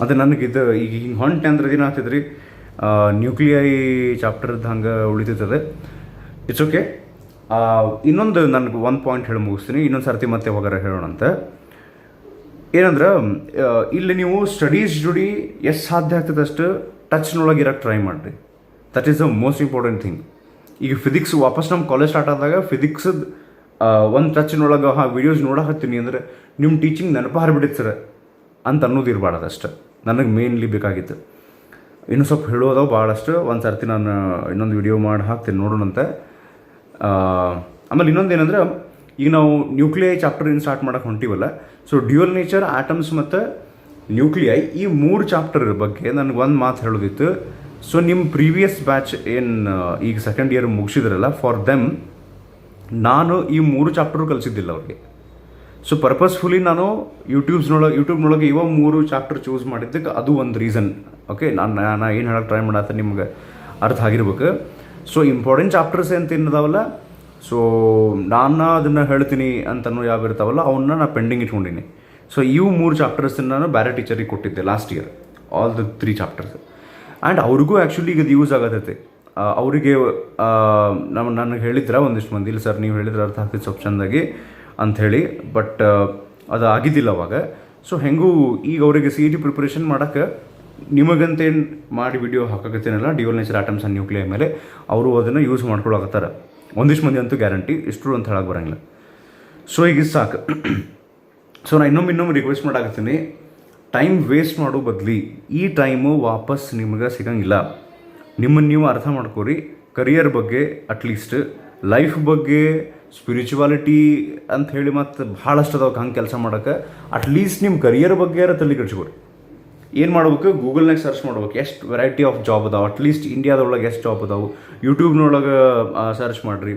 ಅದು ನನಗಿದು ಈಗ ಹಿಂಗೆ ಹೊಂಟೆ ಅಂದ್ರೆ ದಿನ ಆಗ್ತದ್ರಿ, ನ್ಯೂಕ್ಲಿಯೈ ಚಾಪ್ಟರ್ದು ಹಂಗೆ ಉಳಿತೈತದೆ. It's okay. ಇನ್ನೊಂದು ನನಗೆ ಒಂದು ಪಾಯಿಂಟ್ ಹೇಳಿ ಮುಗಿಸ್ತೀನಿ, ಇನ್ನೊಂದು ಸರ್ತಿ ಮತ್ತೆ ಹೋಗಾರ ಹೇಳೋಣಂತ. ಏನಂದ್ರೆ, ಇಲ್ಲಿ ನೀವು ಸ್ಟಡೀಸ್ ಜೋಡಿ ಎಷ್ಟು ಸಾಧ್ಯ ಆಗ್ತದೆ ಅಷ್ಟು ಟಚ್ನೊಳಗೆ ಇರೋಕ್ಕೆ ಟ್ರೈ ಮಾಡಿರಿ. That is the most important thing. ಈಗ ಫಿಸಿಕ್ಸ್ ವಾಪಸ್ ನಮ್ಮ ಕಾಲೇಜ್ ಸ್ಟಾರ್ಟ್ ಆದಾಗ ಫಿಸಿಕ್ಸದ ಒಂದು ಟಚ್ನೊಳಗೆ ವೀಡಿಯೋಸ್ ನೋಡಕತ್ತೀನಿ ಅಂದರೆ ನಿಮ್ಮ ಟೀಚಿಂಗ್ ನೆನಪು ಹಾರಿಬಿಡುತ್ತೆ ಸರ್ ಅಂತ ಅನ್ನೋದು ಇರಬಾರ್ದು ಅಷ್ಟೆ. ನನಗೆ ಮೇನ್ಲಿ ಬೇಕಾಗಿತ್ತು. ಇನ್ನೂ ಸ್ವಲ್ಪ ಹೇಳೋದಾವು ಭಾಳಷ್ಟು. ಒಂದು ಸರ್ತಿ ನಾನು ಇನ್ನೊಂದು ವಿಡಿಯೋ ಮಾಡಿ ಹಾಕ್ತೀನಿ, ನೋಡೋಣಂತೆ. ಆಮೇಲೆ ಇನ್ನೊಂದು ಏನಂದ್ರೆ, ಈಗ ನಾವು ನ್ಯೂಕ್ಲಿಯೈ ಚಾಪ್ಟರ್ ಏನು ಸ್ಟಾರ್ಟ್ ಮಾಡೋಕೆ ಹೊಂಟಿವಲ್ಲ, ಸೊ ಡ್ಯೂಯಲ್ ನೇಚರ್, ಆಟಮ್ಸ್ ಮತ್ತು ನ್ಯೂಕ್ಲಿಯೈ, ಈ 3 ಚಾಪ್ಟರ್ ಬಗ್ಗೆ ನನಗೆ ಒಂದು ಮಾತು ಹೇಳೋದಿತ್ತು. ಸೊ ನಿಮ್ಮ ಪ್ರೀವಿಯಸ್ ಬ್ಯಾಚ್ ಏನು ಈಗ ಸೆಕೆಂಡ್ ಇಯರ್ ಮುಗಿಸಿದ್ರಲ್ಲ, ಫಾರ್ ದೆಮ್ ನಾನು ಈ 3 ಚಾಪ್ಟರು ಕಲಿಸಿದ್ದಿಲ್ಲ ಅವ್ರಿಗೆ. ಸೊ ಪರ್ಪಸ್ಫುಲಿ ನಾನು ಯೂಟ್ಯೂಬ್ನೊಳಗೆ ಇವ 3 ಚಾಪ್ಟರ್ ಚೂಸ್ ಮಾಡಿದ್ದಕ್ಕೆ ಅದು ಒಂದು ರೀಸನ್. ಓಕೆ, ನಾನು ಏನು ಹೇಳೋಕ್ಕೆ ಟ್ರೈ ಮಾಡತ್ತೆ ನಿಮ್ಗೆ ಅರ್ಥ ಆಗಿರ್ಬೇಕು. ಸೊ ಇಂಪಾರ್ಟೆಂಟ್ ಚಾಪ್ಟರ್ಸ್ ಅಂತ ಏನದಾವಲ್ಲ, ಸೊ ನಾನು ಅದನ್ನು ಹೇಳ್ತೀನಿ ಅಂತನೂ ಯಾವ ಇರ್ತಾವಲ್ಲ, ಅವನ್ನ ನಾನು ಪೆಂಡಿಂಗ್ ಇಟ್ಕೊಂಡಿನಿ. ಸೊ ಇವು 3 ಚಾಪ್ಟರ್ಸನ್ನು ನಾನು ಬೇರೆ ಟೀಚರಿಗೆ ಕೊಟ್ಟಿದ್ದೆ last year, all the 3 chapters. And ಅವ್ರಿಗೂ ಆ್ಯಕ್ಚುಲಿ ಈಗ ಅದು ಯೂಸ್ ಆಗತ್ತೈತೆ. ಅವರಿಗೆ ನನಗೆ ಹೇಳಿದ್ರೆ ಒಂದಿಷ್ಟು ಮಂದಿ, ಇಲ್ಲ ಸರ್ ನೀವು ಹೇಳಿದ್ರೆ ಅರ್ಥ ಆಗ್ತಿತ್ತು ಸ್ವಲ್ಪ ಚೆಂದಾಗಿ ಅಂಥೇಳಿ, ಬಟ್ ಅದು ಆಗಿದ್ದಿಲ್ಲ ಅವಾಗ. ಸೊ ಹೆಂಗೂ ಈಗ ಅವರಿಗೆ CET ಪ್ರಿಪ್ರೇಷನ್ ಮಾಡೋಕ್ಕೆ ನಿಮಗಂತೇನು ಮಾಡಿ ವಿಡಿಯೋ ಹಾಕಕತ್ತೇನಲ್ಲ, dual nature, atoms and nuclei ಮೇಲೆ, ಅವರು ಅದನ್ನು ಯೂಸ್ ಮಾಡ್ಕೊಳಕತ್ತಾರ. ಒಂದಿಷ್ಟು ಮಂದಿ ಅಂತೂ ಗ್ಯಾರಂಟಿ, ಇಷ್ಟರು ಅಂತ ಹೇಳಕ್ಕೆ ಬರೋಂಗಿಲ್ಲ. ಸೊ ಈಗ ಸಾಕು. ಸೊ ನಾನು ಇನ್ನೊಮ್ಮೆ ರಿಕ್ವೆಸ್ಟ್ ಮಾಡಾಕತ್ತೀನಿ, ಟೈಮ್ ವೇಸ್ಟ್ ಮಾಡೋ ಬದಲಿ ಈ ಟೈಮು ವಾಪಸ್ ನಿಮಗೆ ಸಿಗೋಂಗಿಲ್ಲ. ನಿಮ್ಮನ್ನು ನೀವು ಅರ್ಥ ಮಾಡ್ಕೋರಿ. ಕರಿಯರ್ ಬಗ್ಗೆ ಅಟ್ಲೀಸ್ಟ್, ಲೈಫ್ ಬಗ್ಗೆ, ಸ್ಪಿರಿಚುವಾಲಿಟಿ ಅಂತ ಹೇಳಿ ಮತ್ತು ಭಾಳಷ್ಟು ಅದಾವ ಹಂಗೆ ಕೆಲಸ ಮಾಡೋಕ್ಕೆ. ಅಟ್ಲೀಸ್ಟ್ ನಿಮ್ಮ ಕರಿಯರ್ ಬಗ್ಗೆ ಯಾರು ತಲೆ ಕೆಡ್ಸ್ಕೊರಿ. ಏನು ಮಾಡ್ಬೇಕು, ಗೂಗಲ್ನಾಗ ಸರ್ಚ್ ಮಾಡ್ಬೇಕು ಎಷ್ಟು ವೆರೈಟಿ ಆಫ್ ಜಾಬ್ ಅದಾವೆ, ಅಟ್ಲೀಸ್ಟ್ ಇಂಡಿಯಾದೊಳಗೆ ಎಷ್ಟು ಜಾಬ್ ಅದಾವೆ. ಯೂಟ್ಯೂಬ್ನೊಳಗೆ ಸರ್ಚ್ ಮಾಡಿರಿ.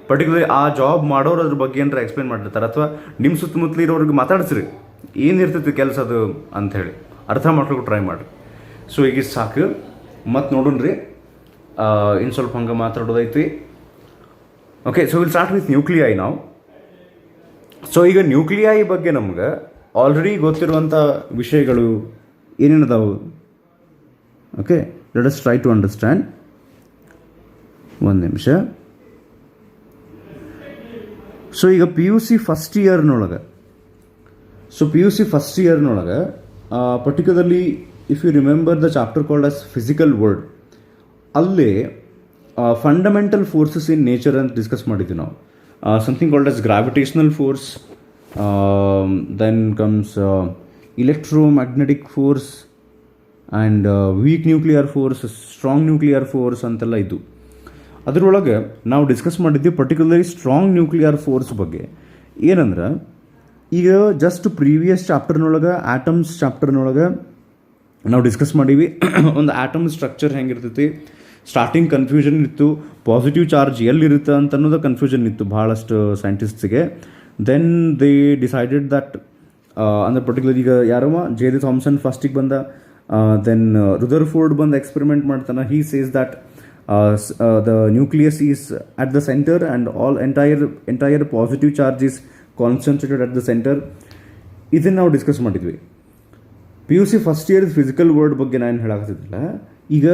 ಪರ್ಟಿಕ್ಯುಲರ್ಲಿ ಆ ಜಾಬ್ ಮಾಡೋರು ಅದ್ರ ಬಗ್ಗೆ ಏನಾರ ಎಕ್ಸ್ಪ್ಲೇನ್ ಮಾಡಿರ್ತಾರೆ, ಅಥವಾ ನಿಮ್ಮ ಸುತ್ತಮುತ್ತಲು ಇರೋರಿಗೆ ಮಾತಾಡ್ಸ್ರಿ, ಏನಿರ್ತೈತಿ ಕೆಲಸ ಅದು ಅಂಥೇಳಿ ಅರ್ಥ ಮಾಡ್ಲಿಕ್ಕೆ ಟ್ರೈ ಮಾಡಿರಿ. ಸೊ ಈಗ ಸಾಕು, ಮತ್ತು ನೋಡೋಣ್ರಿ, ಇನ್ನು ಸ್ವಲ್ಪ ಹಂಗೆ ಮಾತಾಡೋದೈತಿ. Okay, so will start with nuclei ನಾವು. ಸೊ ಈಗ ನ್ಯೂಕ್ಲಿಯೈ ಬಗ್ಗೆ ನಮ್ಗೆ ಆಲ್ರೆಡಿ ಗೊತ್ತಿರುವಂಥ ವಿಷಯಗಳು ಏನೇನದಾವು. Okay, let us try to understand. ಒಂದು ನಿಮಿಷ. ಸೊ ಈಗ PUC ಫಸ್ಟ್ ಇಯರ್ನೊಳಗೆ, particularly if you remember the chapter called as physical world. ಅಲ್ಲೇ ಫಂಡಮೆಂಟಲ್ ಫೋರ್ಸಸ್ ಇನ್ ನೇಚರ್ ಅಂತ ಡಿಸ್ಕಸ್ ಮಾಡಿದ್ವಿ ನಾವು. Something called as gravitational force, then comes electromagnetic force and weak nuclear force, strong nuclear force ಅಂತೆಲ್ಲ ಇದ್ದು. ಅದರೊಳಗೆ ನಾವು ಡಿಸ್ಕಸ್ ಮಾಡಿದ್ವಿ ಪರ್ಟಿಕ್ಯುಲರ್ಲಿ ಸ್ಟ್ರಾಂಗ್ ನ್ಯೂಕ್ಲಿಯರ್ ಫೋರ್ಸ್ ಬಗ್ಗೆ. ಏನಂದ್ರೆ ಈಗ ಜಸ್ಟ್ ಪ್ರೀವಿಯಸ್ ಚಾಪ್ಟರ್ನೊಳಗೆ ಆಟಮ್ಸ್ ಚಾಪ್ಟರ್ನೊಳಗೆ ನಾವು ಡಿಸ್ಕಸ್ ಮಾಡೀವಿ ಒಂದು ಆಟಮ್ ಸ್ಟ್ರಕ್ಚರ್ ಹೆಂಗಿರ್ತೈತಿ, ಸ್ಟಾರ್ಟಿಂಗ್ ಕನ್ಫ್ಯೂಷನ್ ಇತ್ತು, ಪಾಸಿಟಿವ್ ಚಾರ್ಜ್ ಎಲ್ಲಿರುತ್ತೆ ಅಂತ ಅನ್ನೋದು ಕನ್ಫ್ಯೂಷನ್ ಇತ್ತು ಭಾಳಷ್ಟು ಸೈಂಟಿಸ್ಟ್ಸ್ಗೆ. ದೆನ್ ದೇ ಡಿಸೈಡೆಡ್ ದಟ್ ಅಂದರೆ ಪರ್ಟಿಕ್ಯುಲರ್ ಈಗ ಯಾರವ ಜೆ ಡಿ ಥಾಮ್ಸನ್ ಫಸ್ಟಿಗೆ ಬಂದ, ದೆನ್ ರುದರ್ಫೋರ್ಡ್ ಬಂದು ಎಕ್ಸ್ಪೆರಿಮೆಂಟ್ ಮಾಡ್ತಾನೆ. He says that the nucleus is at the center and all entire positive charge is concentrated at the center. ಇದನ್ನು ನಾವು ಡಿಸ್ಕಸ್ ಮಾಡಿದ್ವಿ. P U C first year physical word ಬಗ್ಗೆ ನಾನು ಹೇಳಾಗ್ತಿದ್ದಿಲ್ಲ. ಈಗ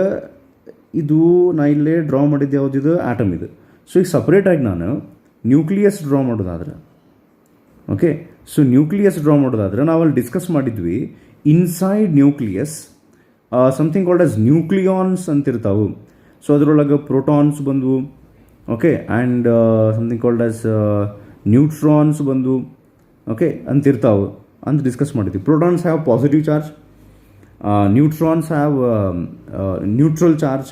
ಇದು ನಾ ಇಲ್ಲೇ ಡ್ರಾ ಮಾಡಿದ್ದು ಯಾವುದಿದು ಆಟಮ್ ಇದು. ಸೊ ಈಗ ಸಪ್ರೇಟಾಗಿ ನಾನು ನ್ಯೂಕ್ಲಿಯಸ್ ಡ್ರಾ ಮಾಡೋದಾದ್ರೆ, ಓಕೆ, ಸೊ ನ್ಯೂಕ್ಲಿಯಸ್ ಡ್ರಾ ಮಾಡೋದಾದ್ರೆ ನಾವಲ್ಲಿ ಡಿಸ್ಕಸ್ ಮಾಡಿದ್ವಿ inside nucleus something called as nucleons ಅಂತಿರ್ತಾವೆ. ಸೊ ಅದರೊಳಗೆ ಪ್ರೋಟಾನ್ಸ್ ಬಂದವು, okay, and something called as neutrons ಬಂದವು, ಓಕೆ ಅಂತಿರ್ತಾವೆ ಅಂತ ಡಿಸ್ಕಸ್ ಮಾಡಿದ್ವಿ. Protons have positive charge, neutrons have neutral charge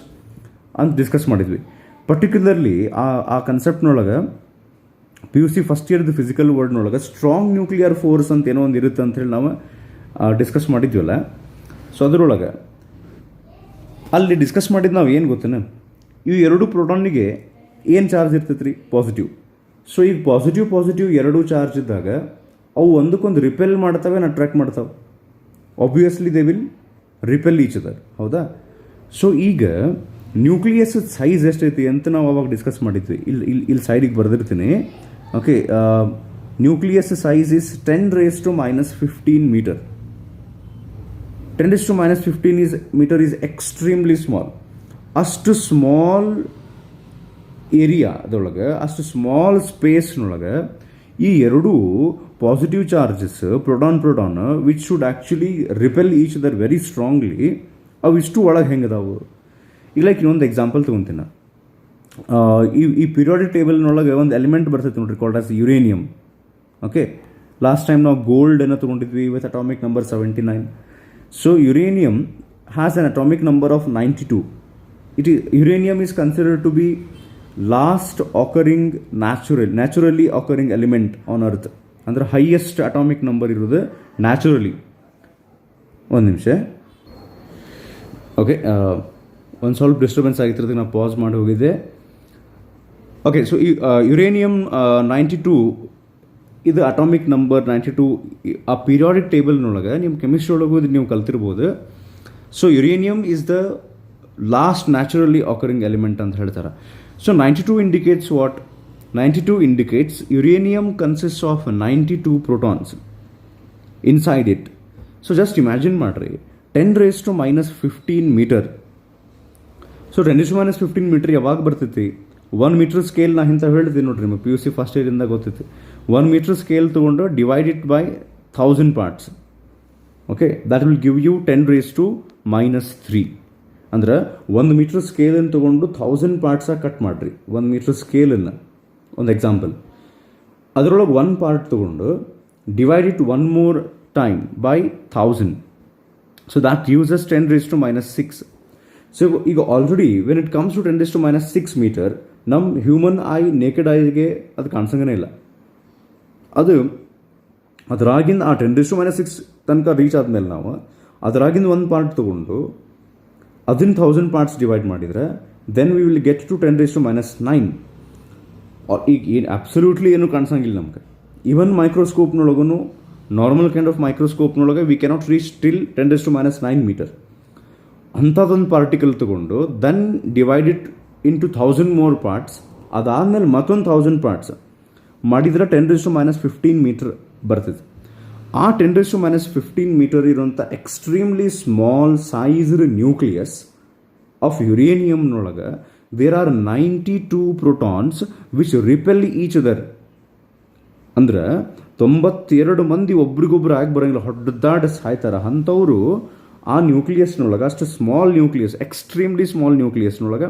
ಅಂತ ಡಿಸ್ಕಸ್ ಮಾಡಿದ್ವಿ. ಪರ್ಟಿಕ್ಯುಲರ್ಲಿ ಆ ಕನ್ಸೆಪ್ಟ್ನೊಳಗೆ ಪಿ ಯು ಸಿ ಫಸ್ಟ್ ಇಯರ್ದು ಫಿಸಿಕಲ್ ವರ್ಡ್ನೊಳಗೆ ಸ್ಟ್ರಾಂಗ್ ನ್ಯೂಕ್ಲಿಯರ್ ಫೋರ್ಸ್ ಅಂತ ಏನೋ ಒಂದು ಇರುತ್ತೆ ಅಂಥೇಳಿ ನಾವು ಡಿಸ್ಕಸ್ ಮಾಡಿದ್ವಲ್ಲ. ಸೊ ಅದರೊಳಗೆ ಅಲ್ಲಿ ಡಿಸ್ಕಸ್ ಮಾಡಿದ್ದು ನಾವು ಏನು ಗೊತ್ತೇನೆ, ಇವು ಎರಡು ಪ್ರೋಟಾನಿಗೆ ಏನು ಚಾರ್ಜ್ ಇರ್ತೈತೆ ರೀ, ಪಾಸಿಟಿವ್. ಸೊ ಈಗ ಪಾಸಿಟಿವ್ ಎರಡೂ ಚಾರ್ಜ್ ಇದ್ದಾಗ ಅವು ಒಂದಕ್ಕೊಂದು ರಿಪೆಲ್ ಮಾಡ್ತವೆ, ಅಟ್ರಾಕ್ಟ್ ಮಾಡ್ತಾವೆ. Obviously they will repel each other, ಹೌದಾ? ಸೊ ಈಗ ನ್ಯೂಕ್ಲಿಯಸ್ ಸೈಜ್ ಎಷ್ಟೈತಿ ಅಂತ ನಾವು ಅವಾಗ ಡಿಸ್ಕಸ್ ಮಾಡಿದ್ವಿ. ಇಲ್ಲಿ ಸೈಡಿಗೆ ಬರೆದಿರ್ತೀನಿ, okay. Nucleus size is 10⁻⁻15 meter. 10⁻⁻15 meter is extremely small. ಅಷ್ಟು ಸ್ಮಾಲ್ ಏರಿಯಾದೊಳಗೆ, ಅಷ್ಟು ಸ್ಮಾಲ್ ಸ್ಪೇಸ್ನೊಳಗೆ ಈ ಎರಡೂ positive charges proton which should actually repel each other very strongly, ಅವು ಇಷ್ಟು ಒಳಗೆ ಹೆಂಗದಾವು. ಈಗ ಲೈಕ್ ಇನ್ನೊಂದು ಎಕ್ಸಾಂಪಲ್ ತೊಗೊತೀನಿ. ಈ ಪೀರಿಯಾಡಿಕ್ ಟೇಬಲ್ನೊಳಗೆ ಒಂದು ಎಲಿಮೆಂಟ್ ಬರ್ತೈತೆ ನೋಡ್ರಿ, called as uranium. Okay, last time ನಾವು ಗೋಲ್ಡನ್ನು ತೊಗೊಂಡಿದ್ವಿ with atomic number 79. So uranium has an atomic number of 92. Uranium is considered to be last occurring naturally occurring element on earth. ಅಂದರೆ ಹೈಯೆಸ್ಟ್ ಅಟಾಮಿಕ್ ನಂಬರ್ ಇರೋದು ನ್ಯಾಚುರಲಿ. ಒಂದು ನಿಮಿಷ, ಓಕೆ, ಒಂದು ಸ್ವಲ್ಪ ಡಿಸ್ಟರ್ಬೆನ್ಸ್ ಆಗಿರೋದಕ್ಕೆ ನಾನು ಪಾಸ್ ಮಾಡಿ ಹೋಗಿದ್ದೆ. ಓಕೆ, ಸೊ ಈ ಯುರೇನಿಯಂ 92 ಇದು ಅಟಾಮಿಕ್ ನಂಬರ್ 92. ಆ ಪೀರಿಯಾಡಿಕ್ ಟೇಬಲ್ನೊಳಗೆ ನಿಮ್ಮ ಕೆಮಿಸ್ಟ್ರಿ ಒಳಗೂ ನೀವು ಕಲ್ತಿರ್ಬೋದು. So uranium is the last naturally occurring element ಅಂತ ಹೇಳ್ತಾರೆ. So 92 indicates what? 92 indicates uranium consist of 92 protons inside it. So just imagine ಮಾಡಿರಿ, 10⁻⁻15 ಮೀಟರ್. ಸೊ 10⁻⁻15 ಮೀಟರ್ ಯಾವಾಗ ಬರ್ತೈತಿ? 1 ಮೀಟರ್ ಸ್ಕೇಲ್ ನಾ ಇಂಥ ಹೇಳ್ತೀನಿ ನೋಡ್ರಿ, ನಿಮಗೆ ಪಿ ಯು ಸಿ ಫಸ್ಟ್ ಇಯರಿಂದ ಗೊತ್ತೈತಿ. 1 ಮೀಟರ್ ಸ್ಕೇಲ್ ತೊಗೊಂಡು divide it by 1000 parts. Okay, that will give you 10⁻⁻3. ಅಂದ್ರೆ 1 ಮೀಟರ್ ಸ್ಕೇಲನ್ನು ತೊಗೊಂಡು 1000 ಪಾರ್ಟ್ಸಾಗಿ ಕಟ್ ಮಾಡಿರಿ. 1 ಮೀಟರ್ ಸ್ಕೇಲನ್ನು ಒಂದು ಎಕ್ಸಾಂಪಲ್, ಅದರೊಳಗೆ 1 ಪಾರ್ಟ್ ತೊಗೊಂಡು divide it 1 more time by 1000. So that uses 10⁻⁻6. So ಈಗ already when it comes to 10⁻⁻6 meter, ನಮ್ಮ ಹ್ಯೂಮನ್ ಐ ನೇಕೆಡ್ ಐಗೆ ಅದು ಕಾಣಿಸಂಗನೇ ಇಲ್ಲ. ಅದು ಅದರಾಗಿಂದ ಆ 10⁻⁻6 ತನಕ ರೀಚ್ ಆದಮೇಲೆ ನಾವು ಅದರಾಗಿಂದ 1 ಪಾರ್ಟ್ ತೊಗೊಂಡು ಅದನ್ನು 1000 ಪಾರ್ಟ್ಸ್ ಡಿವೈಡ್ ಮಾಡಿದರೆ then we will get to 10⁻⁹. ಈಗ ಏನು ಅಬ್ಸಲ್ಯೂಟ್ಲಿ ಏನು ಕಾಣಿಸಂಗಿಲ್ಲ ನಮ್ಗೆ. ಈವನ್ ಮೈಕ್ರೋಸ್ಕೋಪ್ನೊಳಗೂ, ನಾರ್ಮಲ್ ಕೈಂಡ್ ಆಫ್ ಮೈಕ್ರೋಸ್ಕೋಪ್ನೊಳಗೆ we cannot reach till 10⁻⁹ meter. ಅಂಥದ್ದೊಂದು ಪಾರ್ಟಿಕಲ್ ತೊಗೊಂಡು then divide it into 1000 more parts, ಅದಾದಮೇಲೆ ಮತ್ತೊಂದು 1000 ಪಾರ್ಟ್ಸ್ ಮಾಡಿದರೆ 10⁻⁻15 ಮೀಟರ್ ಬರ್ತದೆ. ಆ 10⁻⁻15 ಮೀಟರ್ ಇರುವಂಥ extremely small sized nucleus of ಯುರೇನಿಯಮ್ನೊಳಗೆ there are 92 protons which repel each other. ಅಂದ್ರೆ 92 ಮಂದಿ ಒಬ್ರಿಗೊಬ್ರು ಆಗಿ ಬರೋಂಗಿಲ್ಲ, ಹೊಡೆದಾಡ ಸಾಯ್ತಾರೆ. ಅಂಥವರು ಆ ನ್ಯೂಕ್ಲಿಯಸ್ನೊಳಗೆ ಅಷ್ಟು ಸ್ಮಾಲ್ ನ್ಯೂಕ್ಲಿಯಸ್, ಎಕ್ಸ್ಟ್ರೀಮ್ಲಿ ಸ್ಮಾಲ್ ನ್ಯೂಕ್ಲಿಯಸ್ನೊಳಗೆ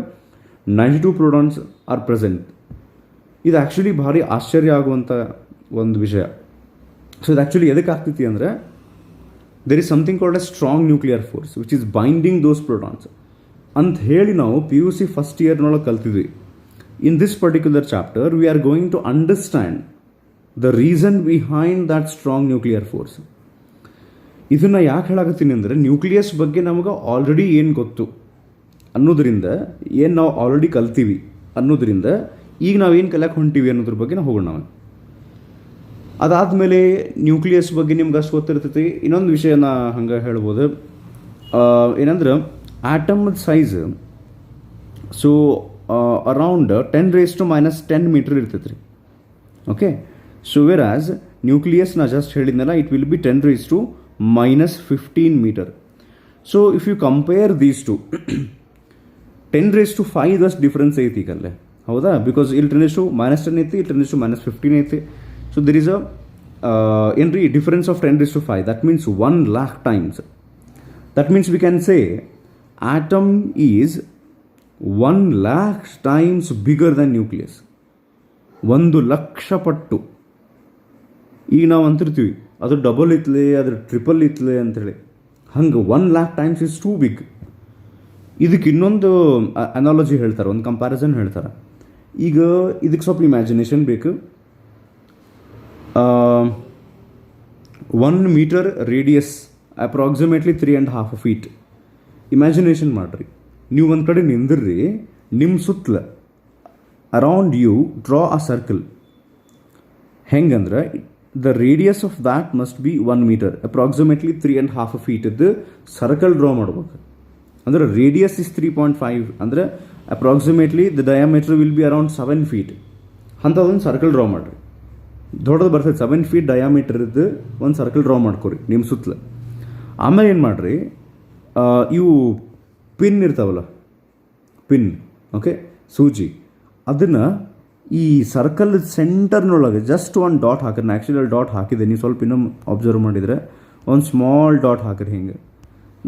92 ಪ್ರೋಟಾನ್ಸ್ ಆರ್ ಪ್ರೆಸೆಂಟ್. ಇದು ಆ್ಯಕ್ಚುಲಿ ಭಾರಿ ಆಶ್ಚರ್ಯ ಆಗುವಂಥ ಒಂದು ವಿಷಯ. ಸೊ ಇದು ಆ್ಯಕ್ಚುಲಿ ಎದಕ್ಕೆ ಆಗ್ತೈತಿ ಅಂದರೆ there is something called a strong nuclear force which is binding those protons ಅಂತ ಹೇಳಿ ನಾವು PUC ಫಸ್ಟ್ ಇಯರ್ನೊಳಗೆ ಕಲ್ತಿದ್ವಿ. In this particular chapter we are going to understand the reason behind that strong nuclear force. ಇದನ್ನು ಯಾಕೆ ಹೇಳಾಕತ್ತೀನಿ ಅಂದರೆ ನ್ಯೂಕ್ಲಿಯಸ್ ಬಗ್ಗೆ ನಮಗೆ ಆಲ್ರೆಡಿ ಏನು ಗೊತ್ತು ಅನ್ನೋದ್ರಿಂದ, ಏನು ನಾವು ಆಲ್ರೆಡಿ ಕಲ್ತೀವಿ ಅನ್ನೋದ್ರಿಂದ ಈಗ ನಾವು ಏನು ಕಲಿಯಕ್ಕೆ ಹೊಂಟೀವಿ ಅನ್ನೋದ್ರ ಬಗ್ಗೆ ನಾವು ಹೋಗೋಣ. ನಾವು ಅದಾದಮೇಲೆ ನ್ಯೂಕ್ಲಿಯಸ್ ಬಗ್ಗೆ ನಿಮ್ಗೆ ಅಷ್ಟು ಗೊತ್ತಿರ್ತೈತಿ. ಇನ್ನೊಂದು ವಿಷಯನ ಹಂಗೆ ಹೇಳ್ಬೋದು, ಏನಂದ್ರೆ atom size so around 10⁻⁻10 metre ಇರ್ತೈತೆ ರೀ. Okay, so whereas nucleus ನಾ ಜಸ್ಟ್ ಹೇಳಿದ್ನಲ್ಲ, it will be 10⁻⁻15 metre. So if you compare these to 10⁵ ದಷ್ಟು ಡಿಫ್ರೆನ್ಸ್ ಐತಿ ಈಗಲ್ಲೇ, ಹೌದಾ? ಬಿಕಾಸ್ ಇಲ್ಲಿ 10⁻10 ಐತಿ, ಇಲ್ಲಿ 10⁻15 ಐತಿ. ಸೊ ದೆರ್ ಈಸ್ ಏನು ರೀ difference of 10⁵. That means 1,00,000 times. That means we can say atom is 1,00,000 times bigger than nucleus. 1,00,000 ಪಟ್ಟು. ಈಗ ನಾವು ಅಂತಿರ್ತೀವಿ ಅದು ಡಬಲ್ ಇತ್ತಲೆ, ಅದ್ರ ಟ್ರಿಪಲ್ ಇತ್ತಲೆ ಅಂಥೇಳಿ. ಹಂಗೆ 1,00,000 times ಇಸ್ ಟೂ ಬಿಗ್. ಇದಕ್ಕೆ ಇನ್ನೊಂದು ಅನಾಲಜಿ ಹೇಳ್ತಾರೆ, ಒಂದು ಕಂಪ್ಯಾರಿಸನ್ ಹೇಳ್ತಾರೆ. ಈಗ ಇದಕ್ಕೆ ಸ್ವಲ್ಪ ಇಮ್ಯಾಜಿನೇಷನ್ ಬೇಕು. 1 metre radius approximately 3.5 feet. Imagination ಮಾಡಿರಿ, ನೀವು ಒಂದು ಕಡೆ ನಿಂದಿರ್ರಿ, ನಿಮ್ಮ ಸುತ್ತಲ around you draw a circle. ಹೆಂಗಂದ್ರೆ the radius of that must be 1 metre, approximately 3.5 feet ಇದ್ದು ಸರ್ಕಲ್ ಡ್ರಾ ಮಾಡ್ಬೇಕು. ಅಂದರೆ ರೇಡಿಯಸ್ ಇಸ್ 3.5, ಅಂದರೆ approximately the diameter will be around 7 feet. ಅಂಥದ್ದೊಂದು ಸರ್ಕಲ್ ಡ್ರಾ ಮಾಡಿರಿ. ದೊಡ್ಡದು ಬರ್ತದೆ, 7 feet ಡಯಾಮೀಟರ್ ಇದ್ದು ಒಂದು ಸರ್ಕಲ್ ಡ್ರಾ ಮಾಡ್ಕೊರಿ ನಿಮ್ಮ ಸುತ್ತಲ. ಆಮೇಲೆ ಏನು ಮಾಡಿರಿ, ಇವು ಪಿನ್ ಇರ್ತಾವಲ್ಲ, ಪಿನ್, ಓಕೆ, ಸೂಜಿ, ಅದನ್ನು ಈ ಸರ್ಕಲ್ ಸೆಂಟರ್ನೊಳಗೆ ಜಸ್ಟ್ ಒಂದು ಡಾಟ್ ಹಾಕಿರಿ. ನಾನು ಆ್ಯಕ್ಚುಲಿ ಡಾಟ್ ಹಾಕಿದೆ, ನೀವು ಸ್ವಲ್ಪ ಇನ್ನೂ ಅಬ್ಸರ್ವ್ ಮಾಡಿದರೆ ಒಂದು ಸ್ಮಾಲ್ ಡಾಟ್ ಹಾಕಿರಿ. ಹಿಂಗೆ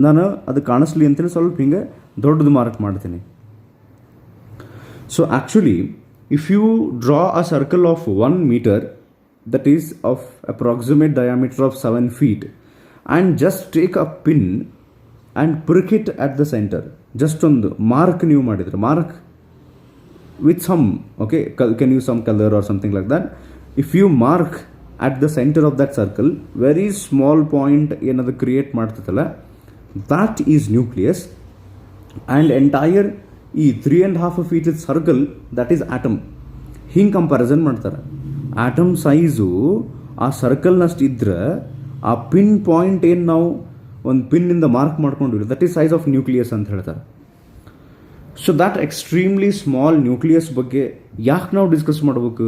ನಾನು ಅದು ಕಾಣಿಸ್ಲಿ ಅಂತೇಳಿ ಸ್ವಲ್ಪ ಹಿಂಗೆ ದೊಡ್ಡದು ಮಾರ್ಕ್ ಮಾಡ್ತೀನಿ. So actually if you draw a circle of 1 meter that is of approximate diameter of 7 feet and just take a pin and prick it at the center. Just ಒಂದು ಮಾರ್ಕ್ ನೀವು ಮಾಡಿದ್ರೆ, mark with some, okay, can use some color or something like that. If you mark at the center of that circle, very small point ಏನದು ಕ್ರಿಯೇಟ್ ಮಾಡ್ತದಲ್ಲ, that is nucleus. and entire ಈ 3.5 feet circle that is atom. ಹಿಂಗೆ ಕಂಪ್ಯಾರಿಸನ್ ಮಾಡ್ತಾರೆ. ಆಟಮ್ ಸೈಜು ಆ ಸರ್ಕಲ್ನಷ್ಟು ಇದ್ರೆ ಆ ಪಿನ್ ಪಾಯಿಂಟ್ ಏನು ನಾವು ಒಂದು ಪಿನ್ನಿಂದ ಮಾರ್ಕ್ ಮಾಡ್ಕೊಂಡಿವಿ, that is size of nucleus ಅಂತ ಹೇಳ್ತಾರೆ. So that extremely small nucleus ಬಗ್ಗೆ ಯಾಕೆ ನಾವು ಡಿಸ್ಕಸ್ ಮಾಡ್ಬೇಕು?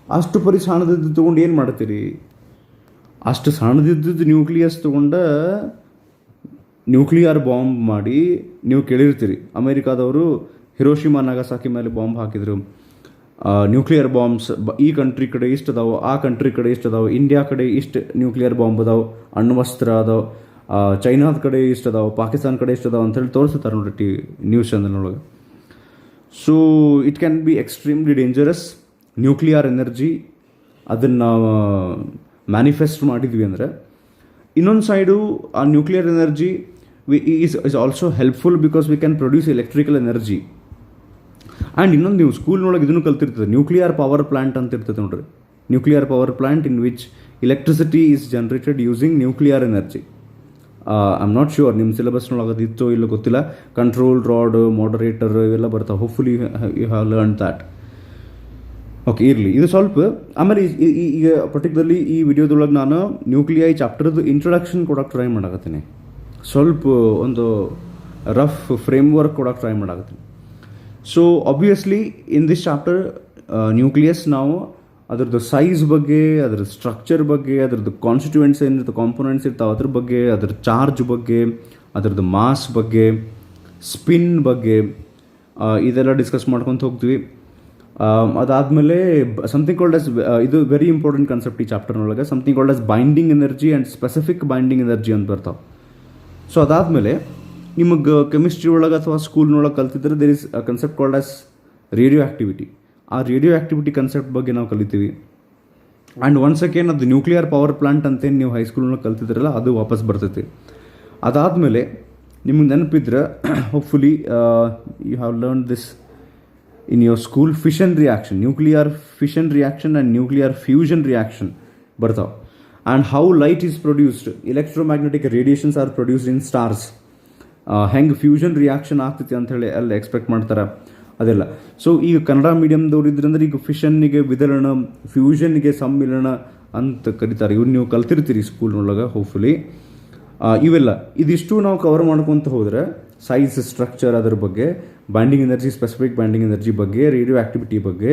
ಅಷ್ಟು ಸಣ್ಣದಿದ್ದು ತೊಗೊಂಡು ಏನು ಮಾಡ್ತೀರಿ? ಅಷ್ಟು ಸಣ್ಣದಿದ್ದು ನ್ಯೂಕ್ಲಿಯಸ್ ತೊಗೊಂಡು ನ್ಯೂಕ್ಲಿಯರ್ ಬಾಂಬ್ ಮಾಡಿ, ನೀವು ಕೇಳಿರ್ತೀರಿ ಅಮೇರಿಕಾದವರು ಹಿರೋಶಿಮಾ ನಾಗಸಾಕಿ ಮೇಲೆ ಬಾಂಬ್ ಹಾಕಿದರು. ನ್ಯೂಕ್ಲಿಯರ್ ಬಾಂಬ್ಸ್ ಈ ಕಂಟ್ರಿ ಕಡೆ ಇಷ್ಟು ಅದಾವೆ, ಆ ಕಂಟ್ರಿ ಕಡೆ ಇಷ್ಟು ಅದಾವೆ, ಇಂಡಿಯಾ ಕಡೆ ಇಷ್ಟು ನ್ಯೂಕ್ಲಿಯರ್ ಬಾಂಬ್ ಅದಾವೆ, ಅಣ್ವಸ್ತ್ರ ಅದಾವೆ, ಚೈನಾದ ಕಡೆ ಇಷ್ಟು ಅದಾವೆ, ಪಾಕಿಸ್ತಾನ ಕಡೆ ಇಷ್ಟು ಅದಾವೆ ಅಂತೇಳಿ ತೋರಿಸ್ತಾರೆ ನೋಡ್ರಿ ನ್ಯೂಸ್ ಚಾನಲ್ನೊಳಗೆ. So it can be extremely dangerous. Nuclear energy ಅದನ್ನು ನಾವು ಮ್ಯಾನಿಫೆಸ್ಟ್ ಮಾಡಿದ್ವಿ ಅಂದರೆ, ಇನ್ನೊಂದು ಸೈಡು ಆ nuclear energy is also helpful because we can produce electrical energy. And ಇನ್ನೊಂದು ನೀವು ಸ್ಕೂಲ್ನೊಳಗೆ ಇದನ್ನು ಕಲ್ತಿರ್ತದೆ, ನ್ಯೂಕ್ಲಿಯರ್ ಪವರ್ ಪ್ಲಾಂಟ್ ಅಂತ ಇರ್ತದೆ ನೋಡ್ರಿ. Nuclear power plant in which electricity is generated using nuclear energy. I am not sure ನಿಮ್ಮ ಸಿಲೆಬಸ್ನೊಳಗೆ ಅದು ಇತ್ತೋ ಇಲ್ಲೋ ಗೊತ್ತಿಲ್ಲ. ಕಂಟ್ರೋಲ್ ರಾಡ್, ಮಾಡರೇಟರ್ ಇವೆಲ್ಲ ಬರ್ತಾವೆ. Hopefully you have learn that. Okay, ಇರಲಿ, ಇದು ಸ್ವಲ್ಪ. ಆಮೇಲೆ ಈಗ ಪರ್ಟಿಕ್ಯುಲರ್ಲಿ ಈ ವಿಡಿಯೋದೊಳಗೆ ನಾನು ನ್ಯೂಕ್ಲಿಯೈ ಚಾಪ್ಟರ್ದು ಇಂಟ್ರೊಡಕ್ಷನ್ ಕೊಡೋಕೆ ಟ್ರೈ ಮಾಡಾಕತ್ತೀನಿ. ಸ್ವಲ್ಪ ಒಂದು ರಫ್ ಫ್ರೇಮ್ವರ್ಕ್ ಕೊಡೋಕೆ ಟ್ರೈ ಮಾಡಾಕತ್ತೀನಿ. So obviously in this chapter nucleus ನಾವು ಅದ್ರದ್ದು ಸೈಜ್ ಬಗ್ಗೆ, ಅದ್ರ ಸ್ಟ್ರಕ್ಚರ್ ಬಗ್ಗೆ, ಅದ್ರದ್ದು ಕಾನ್ಸ್ಟಿಟ್ಯೂಯೆಂಟ್ಸ್ ಏನಿರ್ತದೆ, ಕಾಂಪೊನೆಂಟ್ಸ್ ಇರ್ತಾವೆ ಅದ್ರ ಬಗ್ಗೆ, ಅದ್ರ ಚಾರ್ಜ್ ಬಗ್ಗೆ, ಅದ್ರದ್ದು ಮಾಸ್ ಬಗ್ಗೆ, ಸ್ಪಿನ್ ಬಗ್ಗೆ ಇದೆಲ್ಲ ಡಿಸ್ಕಸ್ ಮಾಡ್ಕೊತ ಹೋಗ್ತೀವಿ. ಅದಾದಮೇಲೆ ಸಮಥಿಂಗ್ ಕಾಲ್ಡ್ ಆಸ್, ಇದು ವೆರಿ ಇಂಪಾರ್ಟೆಂಟ್ ಕಾನ್ಸೆಪ್ಟ್ ಈ ಚಾಪ್ಟರ್ನೊಳಗೆ, something called as binding energy and specific binding energy ಅಂತ ಬರ್ತಾವೆ. ಸೊ ಅದಾದಮೇಲೆ ನಿಮಗೆ ಕೆಮಿಸ್ಟ್ರಿ ಒಳಗೆ ಅಥವಾ ಸ್ಕೂಲ್ನೊಳಗೆ ಕಲ್ತಿದ್ರೆ there is a concept called as radioactivity. ಆ ರೇಡಿಯೋ ಆ್ಯಕ್ಟಿವಿಟಿ ಕನ್ಸೆಪ್ಟ್ ಬಗ್ಗೆ ನಾವು ಕಲಿತೀವಿ. ಆ್ಯಂಡ್ ಒನ್ಸ್ ಅಗೇನ್ ಅದು ನ್ಯೂಕ್ಲಿಯರ್ ಪವರ್ ಪ್ಲಾಂಟ್ ಅಂತೇನು ನೀವು ಹೈಸ್ಕೂಲ್ನೊಳಗೆ ಕಲ್ತಿದ್ರಲ್ಲ ಅದು ವಾಪಸ್ ಬರ್ತೈತಿ. ಅದಾದಮೇಲೆ ನಿಮ್ಗೆ ನೆನಪಿದ್ರೆ hopefully you have learn this in your school, fission reaction, nuclear fission reaction and nuclear fusion reaction ಬರ್ತಾವೆ. And how light is produced, electromagnetic radiations are produced in stars. ಹೆಂಗೆ ಫ್ಯೂಷನ್ ರಿಯಾಕ್ಷನ್ ಆಗ್ತೈತಿ ಅಂಥೇಳಿ ಅಲ್ಲಿ ಎಕ್ಸ್ಪೆಕ್ಟ್ ಮಾಡ್ತಾರೆ ಅದೆಲ್ಲ. ಸೊ ಈಗ ಕನ್ನಡ ಮೀಡಿಯಮ್ದವ್ರು ಇದ್ರಂದ್ರೆ ಈಗ ಫಿಷನ್ನಿಗೆ ವಿದರಣ, ಫ್ಯೂಷನ್ನಿಗೆ ಸಮ್ಮಿಲನ ಅಂತ ಕರೀತಾರೆ. ಇವ್ರು ನೀವು ಕಲ್ತಿರ್ತೀರಿ ಸ್ಕೂಲ್ನೊಳಗೆ ಹೋಪ್ಫುಲಿ. ಇವೆಲ್ಲ ಇದಿಷ್ಟು ನಾವು ಕವರ್ ಮಾಡ್ಕೊತ ಹೋದರೆ ಸೈಜ್, ಸ್ಟ್ರಕ್ಚರ್, ಅದ್ರ ಬಗ್ಗೆ, binding energy, specific binding energy ಬಗ್ಗೆ, ರೇಡಿಯೋ ಆ್ಯಕ್ಟಿವಿಟಿ ಬಗ್ಗೆ,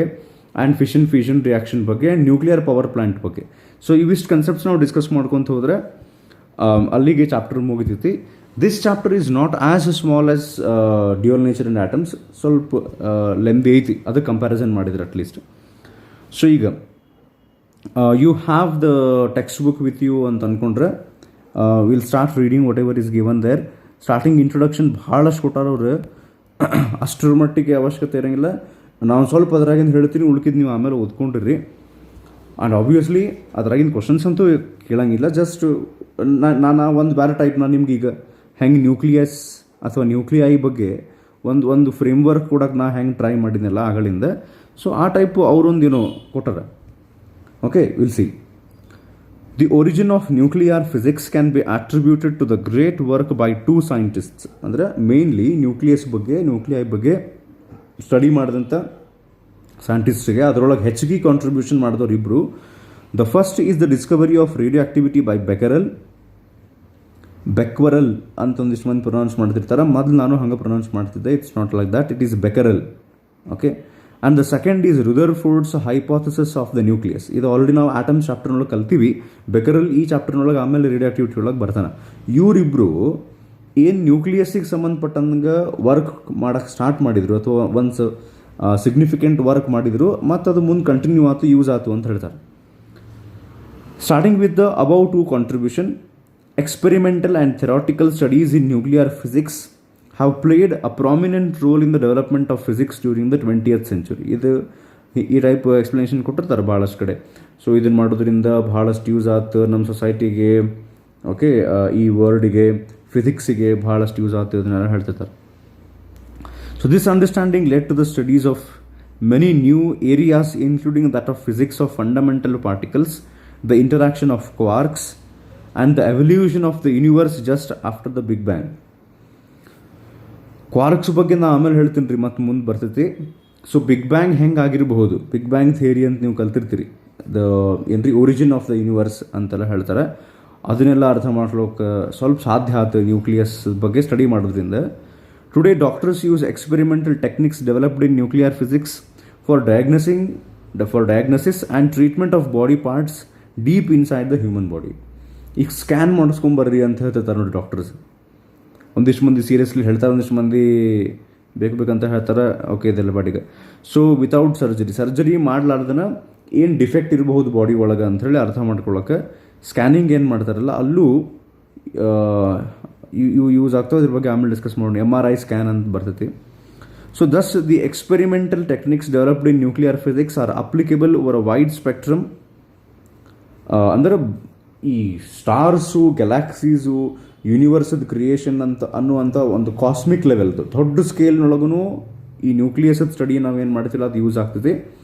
ಆ್ಯಂಡ್ ಫಿಷನ್ ಫ್ಯೂಷನ್ ರಿಯಾಕ್ಷನ್ ಬಗ್ಗೆ, ಆ್ಯಂಡ್ ನ್ಯೂಕ್ಲಿಯರ್ ಪವರ್ ಪ್ಲಾಂಟ್ ಬಗ್ಗೆ. ಸೊ ಇವಿಷ್ಟು ಕನ್ಸೆಪ್ಟ್ಸ್ ನಾವು ಡಿಸ್ಕಸ್ ಮಾಡ್ಕೊತ ಹೋದರೆ ಅಲ್ಲಿಗೆ ಚಾಪ್ಟರ್ ಮುಗಿತೈತಿ. This chapter is not as small as dual nature and atoms. ಸ್ವಲ್ಪ ಲೆಂದಿ ಐತಿ ಅದಕ್ಕೆ ಕಂಪ್ಯಾರಿಸನ್ ಮಾಡಿದ್ರೆ ಅಟ್ಲೀಸ್ಟ್. ಸೊ ಈಗ you have the textbook with you ಅಂತ ಅಂದ್ಕೊಂಡ್ರೆ will start reading whatever is given there. Starting introduction ಭಾಳಷ್ಟು ಕೊಟ್ಟಾರವ್ರು, ಅಷ್ಟರ ಮಟ್ಟಿಗೆ ಅವಶ್ಯಕತೆ ಇರೋಂಗಿಲ್ಲ. ನಾನು ಸ್ವಲ್ಪ ಅದ್ರಾಗಿಂದ ಹೇಳ್ತೀನಿ, ಉಳ್ಕಿದ್ದು ನೀವು ಆಮೇಲೆ ಓದ್ಕೊಂಡಿರಿ. ಆ್ಯಂಡ್ ಆಬ್ವಿಯಸ್ಲಿ ಅದ್ರಾಗಿನ ಕ್ವಶನ್ಸ್ ಅಂತೂ ಕೇಳಂಗಿಲ್ಲ. ಜಸ್ಟ್ ನಾನು ಒಂದು ಬೇರೆ ಟೈಪ್, ನಾನು ನಿಮ್ಗೆ ಈಗ ಹೆಂಗೆ ನ್ಯೂಕ್ಲಿಯಸ್ ಅಥವಾ ನ್ಯೂಕ್ಲಿಯೈ ಬಗ್ಗೆ ಒಂದು ಫ್ರೇಮ್ವರ್ಕ್ ಕೊಡೋಕೆ ನಾ ಹೆಂಗೆ ಟ್ರೈ ಮಾಡಿದ್ನಲ್ಲ ಆಗಳಿಂದ, ಸೊ ಆ ಟೈಪು ಅವರೊಂದೇನೋ ಕೊಟ್ಟಾರ. Okay, will see. The origin of nuclear physics can be attributed to the great work by 2 scientists. ಅಂದರೆ ಮೇನ್ಲಿ ನ್ಯೂಕ್ಲಿಯಸ್ ಬಗ್ಗೆ, ನ್ಯೂಕ್ಲಿಯೈ ಬಗ್ಗೆ ಸ್ಟಡಿ ಮಾಡಿದಂಥ ಸೈಂಟಿಸ್ಟ್ಗೆ ಅದರೊಳಗೆ ಹೆಚ್ಚಿಗೆ ಕಾಂಟ್ರಿಬ್ಯೂಷನ್ ಮಾಡಿದವ್ರು ಇಬ್ಬರು. The first is the discovery of radioactivity by Becquerel ಅಂತ ಒಂದಿಷ್ಟು ಮಂದಿ ಪ್ರೊನೌನ್ಸ್ ಮಾಡ್ತಿರ್ತಾರೆ. ಮೊದಲು ನಾನು ಹಂಗೆ ಪ್ರೊನೌನ್ಸ್ ಮಾಡ್ತಿದ್ದೆ. It's not like that, it is Becquerel. Okay, and the second is Rutherford's hypothesis of the nucleus. ಇದು ಆಲ್ರೆಡಿ ನಾವು ಆಟಮ್ಸ್ ಚಾಪ್ಟರ್ನೊಳಗೆ ಕಲ್ತೀವಿ. ಬೆಕರಲ್ ಈ ಚಾಪ್ಟರ್ನೊಳಗೆ ಆಮೇಲೆ ರೇಡಿಯೋ ಆಕ್ಟಿವಿಟಿ ಒಳಗೆ ಬರ್ತಾನೆ. ಇವರಿಬ್ಬರು ಏನು ನ್ಯೂಕ್ಲಿಯಸ್ಸಿಗೆ ಸಂಬಂಧಪಟ್ಟಂಗೆ ವರ್ಕ್ ಮಾಡೋಕ್ಕೆ ಸ್ಟಾರ್ಟ್ ಮಾಡಿದರು, ಅಥವಾ ಒಂದು ಸಿಗ್ನಿಫಿಕೆಂಟ್ ವರ್ಕ್ ಮಾಡಿದರು, ಮತ್ತು ಅದು ಮುಂದೆ ಕಂಟಿನ್ಯೂ ಆಯ್ತು, ಯೂಸ್ ಆಯ್ತು ಅಂತ ಹೇಳ್ತಾರೆ. Starting with the above 2 contribution, experimental and theoretical studies in nuclear physics have played a prominent role in the development of physics during the 20th century. ಇದು ಈ ಟೈಪ್ ಎಕ್ಸ್ಪ್ಲನೇಷನ್ ಕೊಟ್ಟಿರ್ತಾರೆ ಭಾಳಷ್ಟು ಕಡೆ. ಸೊ ಇದನ್ನು ಮಾಡೋದ್ರಿಂದ ಭಾಳಷ್ಟು ಯೂಸ್ ಆಯ್ತು ನಮ್ಮ ಸೊಸೈಟಿಗೆ, ಓಕೆ, ಈ ವರ್ಲ್ಡಿಗೆ, ಫಿಸಿಕ್ಸಿಗೆ ಭಾಳಷ್ಟು ಯೂಸ್ ಆಯ್ತು, ಇದನ್ನೆಲ್ಲ ಹೇಳ್ತಿರ್ತಾರೆ. So this understanding led to the studies of many new areas including that of physics of fundamental particles, the interaction of quarks, and the evolution of the universe just after the Big Bang. ಕ್ವಾರ್ಕ್ಸ್ ಬಗ್ಗೆ ನಾನು ಆಮೇಲೆ ಹೇಳ್ತೀನಿ ರೀ, ಮತ್ತು ಮುಂದೆ ಬರ್ತೈತಿ. ಸೊ ಬಿಗ್ ಬ್ಯಾಂಗ್ ಹೆಂಗೆ ಆಗಿರಬಹುದು, ಬಿಗ್ ಬ್ಯಾಂಗ್ ಥಿಯರಿ ಅಂತ ನೀವು ಕಲ್ತಿರ್ತೀರಿ. ದ ಏನ್ರಿ ಒರಿಜಿನ್ ಆಫ್ ದ ಯೂನಿವರ್ಸ್ ಅಂತೆಲ್ಲ ಹೇಳ್ತಾರೆ. ಅದನ್ನೆಲ್ಲ ಅರ್ಥ ಮಾಡ್ಕೊಳ್ಳೋಕೆ ಸ್ವಲ್ಪ ಸಾಧ್ಯ ಆಯ್ತು ನ್ಯೂಕ್ಲಿಯಸ್ ಬಗ್ಗೆ ಸ್ಟಡಿ ಮಾಡೋದ್ರಿಂದ. Today doctors use experimental techniques developed in nuclear physics for diagnosis and treatment of body parts deep inside the human body. ಈಗ ಸ್ಕ್ಯಾನ್ ಮಾಡಿಸ್ಕೊಂಬರ್ರಿ ಅಂತ ಹೇಳ್ತಿರ್ತಾರೆ ನೋಡಿ ಡಾಕ್ಟರ್ಸ್. ಒಂದಿಷ್ಟು ಮಂದಿ ಸೀರಿಯಸ್ಲಿ ಹೇಳ್ತಾರೆ, ಒಂದಿಷ್ಟು ಮಂದಿ ಬೇಕಂತ ಹೇಳ್ತಾರೆ. ಓಕೆ, ಇದೆಲ್ಲ ಬಾಡಿಗೆ. ಸೊ ವಿತೌಟ್ ಸರ್ಜರಿ ಮಾಡಲಾರ್ದನ ಏನು ಡಿಫೆಕ್ಟ್ ಇರಬಹುದು ಬಾಡಿ ಒಳಗೆ ಅಂಥೇಳಿ ಅರ್ಥ ಮಾಡ್ಕೊಳ್ಳೋಕೆ ಸ್ಕ್ಯಾನಿಂಗ್ ಏನು ಮಾಡ್ತಾರಲ್ಲ ಅಲ್ಲೂ ಯೂಸ್ ಆಗ್ತಾವೆ. ಇದ್ರ ಬಗ್ಗೆ ಆಮೇಲೆ ಡಿಸ್ಕಸ್ ಮಾಡೋಣ. MRI ಸ್ಕ್ಯಾನ್ ಅಂತ ಬರ್ತೈತಿ. So thus the experimental techniques developed in nuclear physics are applicable over a wide spectrum. ಅಂದರೆ ಈ ಸ್ಟಾರ್ಸು, ಗ್ಯಾಲಾಕ್ಸೀಸು, ಯೂನಿವರ್ಸದ ಕ್ರಿಯೇಷನ್ ಅಂತ ಅನ್ನುವಂಥ ಒಂದು ಕಾಸ್ಮಿಕ್ ಲೆವೆಲ್ದು ದೊಡ್ಡ ಸ್ಕೇಲ್ನೊಳಗೂ ಈ ನ್ಯೂಕ್ಲಿಯಸ್ದ ಸ್ಟಡಿ ನಾವೇನು ಮಾಡ್ತಿಲ್ಲ ಅದು ಯೂಸ್ ಆಗ್ತೈತಿ.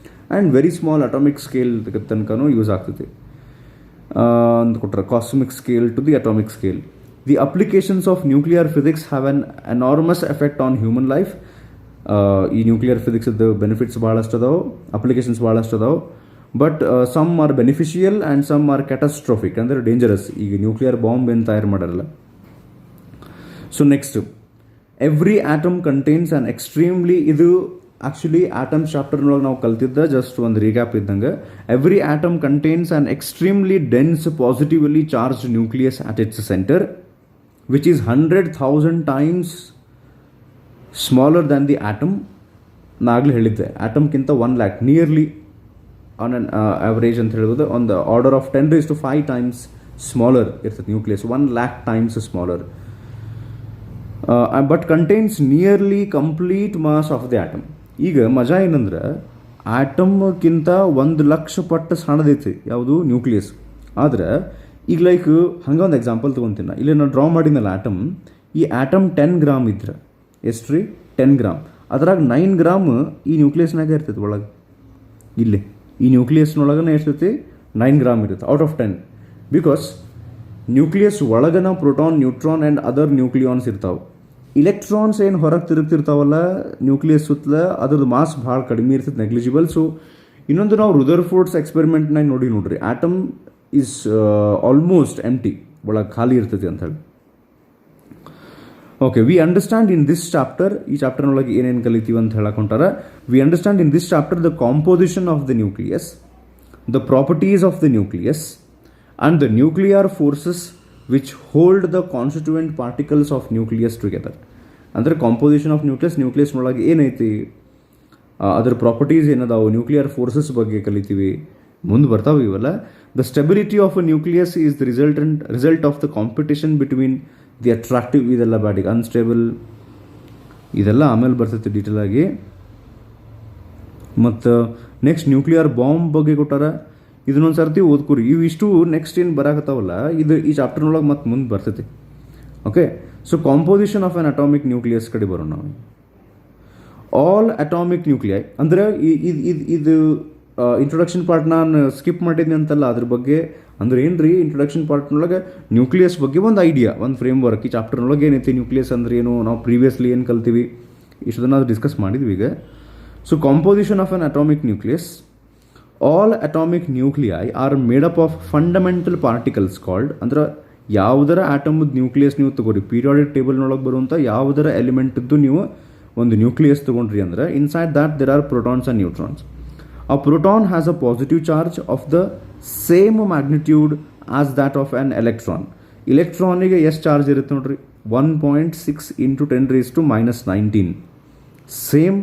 And very small atomic scale ತನಕನೂ ಯೂಸ್ ಆಗ್ತೈತಿ ಅಂತ ಕೊಟ್ಟರೆ, cosmic scale to the atomic scale. The applications of nuclear physics have an enormous effect on human life. ಈ ನ್ಯೂಕ್ಲಿಯರ್ ಫಿಸಿಕ್ಸ್ದು ಬೆನಿಫಿಟ್ಸ್ ಭಾಳಷ್ಟು ಅದಾವೆ, ಅಪ್ಲಿಕೇಶನ್ಸ್ ಭಾಳಷ್ಟು ಅದಾವೆ. But some are beneficial and some are catastrophic, ಅಂದರೆ ಡೇಂಜರಸ್. ಈಗ ನ್ಯೂಕ್ಲಿಯರ್ ಬಾಂಬ್ ಏನು ತಯಾರು ಮಾಡಲ್ಲ. So next, every atom contains an extremely, ಇದು ಆ್ಯಕ್ಚುಲಿ ಆಟಮ್ಸ್ ಚಾಪ್ಟರ್ನೊಳಗೆ ನಾವು ಕಲ್ತಿದ್ದ ಜಸ್ಟ್ ಒಂದು ರೀಕ್ಯಾಪ್ ಇದ್ದಂಗೆ. Every atom contains an extremely dense positively charged nucleus at its centre which is 100,000 times smaller than the atom. ನಾಗಲೇ ಹೇಳಿದ್ದೆ, ಆಟಮ್ಗಿಂತ 1 lakh nearly on an average ಅಂತ ಹೇಳ್ಬೋದು, on the order of 10⁵ to 5 times smaller ಇರ್ತದೆ nucleus, 1 lakh times smaller. But contains nearly complete mass of the atom. ಈಗ ಮಜಾ ಏನಂದ್ರೆ ಆಟಮ್ಗಿಂತ 1,00,000 ಪಟ್ಟು ಸಣ್ಣದೈತಿ ಯಾವುದು ನ್ಯೂಕ್ಲಿಯಸ್. ಆದ್ರೆ ಈಗ ಲೈಕ್ ಹಂಗೆ ಒಂದು ಎಕ್ಸಾಂಪಲ್ ತೊಗೊತೀನಿ. ಇಲ್ಲಿ ನಾನು ಡ್ರಾ ಮಾಡಿದ್ನಲ್ಲ ಆಟಮ್, ಈ ಆಟಮ್ 10 ಗ್ರಾಮ್ ಇದ್ರೆ ಎಷ್ಟು ರೀ 10 ಗ್ರಾಮ್, ಅದ್ರಾಗ 9 ಗ್ರಾಮ್ ಈ ನ್ಯೂಕ್ಲಿಯಸ್ನಾಗ ಇರ್ತೈತೆ ಒಳಗೆ. ಇಲ್ಲಿ ಈ ನ್ಯೂಕ್ಲಿಯಸ್ನೊಳಗನೆ ಎಷ್ಟೈತಿ 9 ಗ್ರಾಮ್ ಇರುತ್ತೆ ಔಟ್ ಆಫ್ 10. ಬಿಕಾಸ್ ನ್ಯೂಕ್ಲಿಯಸ್ ಒಳಗನ proton, neutron and other nucleons ಇರ್ತಾವೆ. ಇಲೆಕ್ಟ್ರಾನ್ಸ್ ಏನು ಹೊರಗೆ ತಿರುಗ್ತಿರ್ತಾವಲ್ಲ ನ್ಯೂಕ್ಲಿಯಸ್ ಸುತ್ತಲ, ಅದ್ರದ್ದು ಮಾಸ್ ಭಾಳ ಕಡಿಮೆ ಇರ್ತೈತೆ, ನೆಗ್ಲಿಜಿಬಲ್. ಸೊ ಇನ್ನೊಂದು ನಾವು ರುದರ್ಫೋರ್ಡ್ಸ್ ಎಕ್ಸ್ಪೆರಿಮೆಂಟ್ನಾಗ ನೋಡ್ರಿ ಆಟಮ್ ಈಸ್ ಆಲ್ಮೋಸ್ಟ್ ಎಂಟಿ, ಒಳಗೆ ಖಾಲಿ ಇರ್ತೈತಿ ಅಂತ ಹೇಳಿ. Okay, we understand in this chapter, ಈ ಚಾಪ್ಟರ್ನೊಳಗೆ ಏನೇನು ಕಲಿತೀವಿ ಅಂತ ಹೇಳಕ್ ಹೊಂಟಾರ. We understand in this chapter the composition of the nucleus, the properties of the nucleus and the nuclear forces which hold the constituent particles of nucleus together. ಅಂದರೆ ಕಾಂಪೋಸಿಷನ್ ಆಫ್ ನ್ಯೂಕ್ಲಿಯಸ್ನೊಳಗೆ ಏನೈತಿ, ಅದರ ಪ್ರಾಪರ್ಟೀಸ್ ಏನದಾವು, ನ್ಯೂಕ್ಲಿಯರ್ ಫೋರ್ಸಸ್ ಬಗ್ಗೆ ಕಲಿತೀವಿ, ಮುಂದೆ ಬರ್ತಾವೆ ಇವೆಲ್ಲ. The stability of a nucleus is the result of the competition between the attractive, ಇದೆಲ್ಲ ಬ್ಯಾಡಿಗೆ ಅನ್ಸ್ಟೇಬಲ್, ಇದೆಲ್ಲ ಆಮೇಲೆ ಬರ್ತೈತೆ ಡೀಟೇಲ್ ಆಗಿ. ಮತ್ತು ನೆಕ್ಸ್ಟ್ ನ್ಯೂಕ್ಲಿಯರ್ ಬಾಂಬ್ ಬಗ್ಗೆ ಕೊಟ್ಟಾರ, ಇದನ್ನೊಂದು ಸರ್ತಿ ಓದ್ಕೊರಿ. ಇವಿಷ್ಟು ನೆಕ್ಸ್ಟ್ ಏನು ಬರಾಕತ್ತಾವಲ್ಲ ಇದು ಈ ಚಾಪ್ಟರ್ನೊಳಗೆ ಮತ್ತೆ ಮುಂದೆ ಬರ್ತೈತಿ. Okay, so composition of on atomic nucleus ಕಡೆ ಬರೋಣ ನಾವು. ಆಲ್ ಅಟಾಮಿಕ್ ನ್ಯೂಕ್ಲಿಯೈ ಅಂದರೆ ಇದು ಇಂಟ್ರೊಡಕ್ಷನ್ ಪಾರ್ಟ್ ನಾನು ಸ್ಕಿಪ್ ಮಾಡಿದ್ನಿ ಅಂತಲ್ಲ, ಅದ್ರ ಬಗ್ಗೆ ಅಂದ್ರೆ ಏನು ರೀ, ಇಂಟ್ರೊಡಕ್ಷನ್ ಪಾರ್ಟ್ನೊಳಗೆ ನ್ಯೂಕ್ಲಿಯಸ್ ಬಗ್ಗೆ ಒಂದು ಐಡಿಯಾ, ಒಂದು ಫ್ರೇಮ್ ವರ್ಕ್. ಈ ಚಾಪ್ಟರ್ನೊಳಗೆ ಏನೈತಿ ನ್ಯೂಕ್ಲಿಯಸ್ ಅಂದ್ರೆ ಏನು, ನಾವು ಪ್ರೀವಿಯಸ್ಲಿ ಏನು ಕಲ್ತೀವಿ ಇಷ್ಟನ್ನು ಅದು ಡಿಸ್ಕಸ್ ಮಾಡಿದ್ವಿ ಈಗ. So composition of on atomic nucleus. All atomic nuclei are made up of fundamental particles called, ಅಂದ್ರೆ ಯಾವುದರ ಆಟಮ್ದು ನ್ಯೂಕ್ಲಿಯಸ್ ನೀವು ತಗೋರಿ, ಪೀರಿಯಾಡಿಕ್ ಟೇಬಲ್ನೊಳಗೆ ಬರುವಂಥ ಯಾವುದರ ಎಲಿಮೆಂಟ್ದು ನೀವು ಒಂದು ನ್ಯೂಕ್ಲಿಯಸ್ ತೊಗೊಂಡ್ರಿ ಅಂದ್ರೆ inside that there are protons and neutrons. A proton has a positive charge of the same magnitude as that of an electron. ಇಲೆಕ್ಟ್ರಾನಿಗೆ ಎಷ್ಟು ಚಾರ್ಜ್ ಇರುತ್ತೆ ನೋಡ್ರಿ, 1.6 × 10⁻⁹. ಸೇಮ್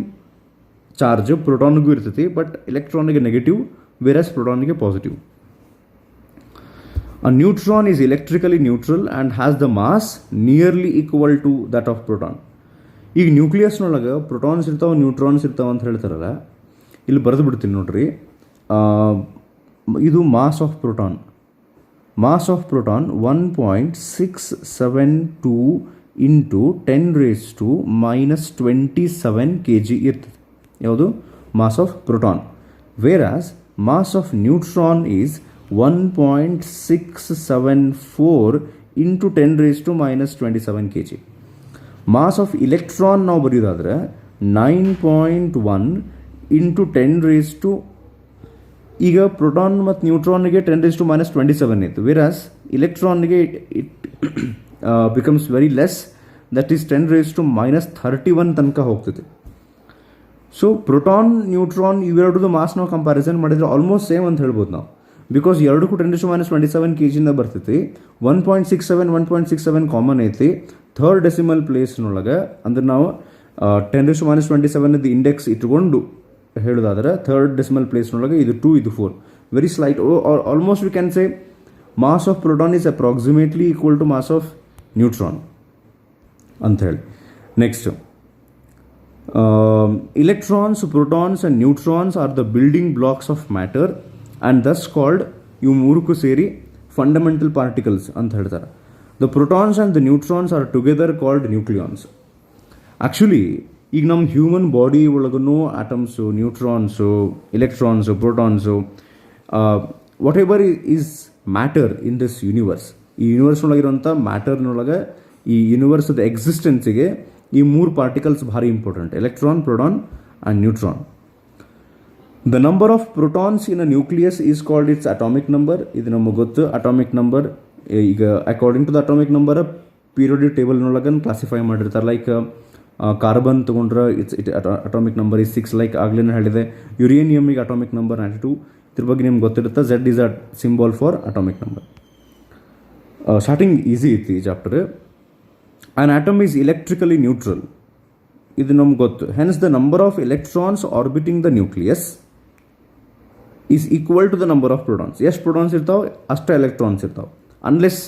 ಚಾರ್ಜ್ ಪ್ರೋಟಾನ್ಗೂ ಇರ್ತೈತಿ, ಬಟ್ ಎಲೆಕ್ಟ್ರಾನಿಗೆ ನೆಗೆಟಿವ್, ವೇರಸ್ ಪ್ರೋಟಾನ್ಗೆ positive. A neutron is electrically neutral and has the mass nearly equal to that of proton. ಈಗ ನ್ಯೂಕ್ಲಿಯಸ್ನೊಳಗೆ ಪ್ರೋಟಾನ್ಸ್ ಇರ್ತಾವೆ, ನ್ಯೂಟ್ರಾನ್ಸ್ ಇರ್ತಾವೆ ಅಂತ ಹೇಳ್ತಾರಲ್ಲ, ಇಲ್ಲಿ ಬರೆದು ಬಿಡ್ತೀನಿ ನೋಡ್ರಿ. ಇದು mass of proton. Mass of proton 1.672 × 10⁻27 kg ಇರ್ತದೆ. ಯಾವುದು mass of proton. Whereas mass of neutron is 1.674 × 10⁻27 kg. Mass of electron ನಾವು ಬರೆಯೋದಾದ್ರೆ 9.1 × 10⁻, ಈಗ ಪ್ರೋಟಾನ್ ಮತ್ತು ನ್ಯೂಟ್ರಾನ್ಗೆ 10⁻27 ಇತ್ತು. ವೇರಾಸ್ ಇಲೆಕ್ಟ್ರಾನ್ಗೆ it becomes very less, that is 10⁻31 ತನಕ ಹೋಗ್ತದೆ. ಸೊ ಪ್ರೋಟಾನ್, ನ್ಯೂಟ್ರಾನ್ ಇವೆರಡದು ಮಾಸ್ ನಾವು ಕಂಪ್ಯಾರಿಸನ್ ಮಾಡಿದರೆ ಆಲ್ಮೋಸ್ಟ್ ಸೇಮ್ ಅಂತ ಹೇಳ್ಬೋದು ನಾವು. ಬಿಕಾಸ್ ಎರಡಕ್ಕೂ 10⁻27 kg ಬರ್ತೈತಿ. 1.67 ಕಾಮನ್ ಐತಿ. ಥರ್ಡ್ ಡೆಸಿಮಲ್ ಪ್ಲೇಸ್ನೊಳಗೆ ಅಂದ್ರೆ ನಾವು 10⁻27 ಇಂಡೆಕ್ಸ್ ಇಟ್ಕೊಂಡು ಹೇಳೋದಾದ್ರೆ ಥರ್ಡ್ ಡೆಸಿಮಲ್ ಪ್ಲೇಸ್ನೊಳಗೆ ಇದು 2, ಇದು 4. Very slight, almost we can say mass of proton is approximately equal to mass of neutron ಅಂತ ಹೇಳಿ. Next, electrons, protons and neutrons are the building blocks of matter and thus called, ಇವು ಮೂರಕ್ಕೂ ಸೇರಿ ಫಂಡಮೆಂಟಲ್ ಪಾರ್ಟಿಕಲ್ಸ್ ಅಂತ ಹೇಳ್ತಾರೆ. The protons and the neutrons are together called nucleons. Actually ಈಗ ನಮ್ಮ ಹ್ಯೂಮನ್ ಬಾಡಿ ಒಳಗೂ atoms, neutrons, electrons, protons, whatever is matter in this universe, ಈ ಯೂನಿವರ್ಸ್ನೊಳಗಿರುವಂಥ ಮ್ಯಾಟರ್ನೊಳಗೆ ಈ ಯೂನಿವರ್ಸ್ದ ಎಕ್ಸಿಸ್ಟೆನ್ಸಿಗೆ ಈ ಮೂರು ಪಾರ್ಟಿಕಲ್ಸ್ ಭಾರಿ important, electron, proton and neutron. The number of protons in a nucleus is called its atomic number. ಇದು ನಮಗೆ ಗೊತ್ತು ಅಟಾಮಿಕ್ ನಂಬರ್. ಈಗ according to the atomic number periodic ಟೇಬಲ್ನೊಳಗೆ ಕ್ಲಾಸಿಫೈ ಮಾಡಿರ್ತಾರೆ. ಲೈಕ್ ಕಾರ್ಬನ್ ತೊಗೊಂಡ್ರೆ it atomic number is 6, like ಆಗ್ಲೇ ಹೇಳಿದೆ. ಯುರೇನಿಯಮಿಗೆ ಅಟಾಮಿಕ್ ನಂಬರ್ 92. ಇದ್ರ ಬಗ್ಗೆ ನಿಮ್ಗೆ ಗೊತ್ತಿರುತ್ತೆ. Z is a symbol for atomic number. Starting easy ಐತಿ ಈ ಚಾಪ್ಟರ್. An atom is electrically neutral. ಇದು ನಮ್ಗೆ ಗೊತ್ತು. Hence the number of electrons orbiting the nucleus is equal to the number of protons. ಎಷ್ಟು protons ಇರ್ತಾವೆ ಅಷ್ಟೇ electrons ಇರ್ತಾವೆ. Unless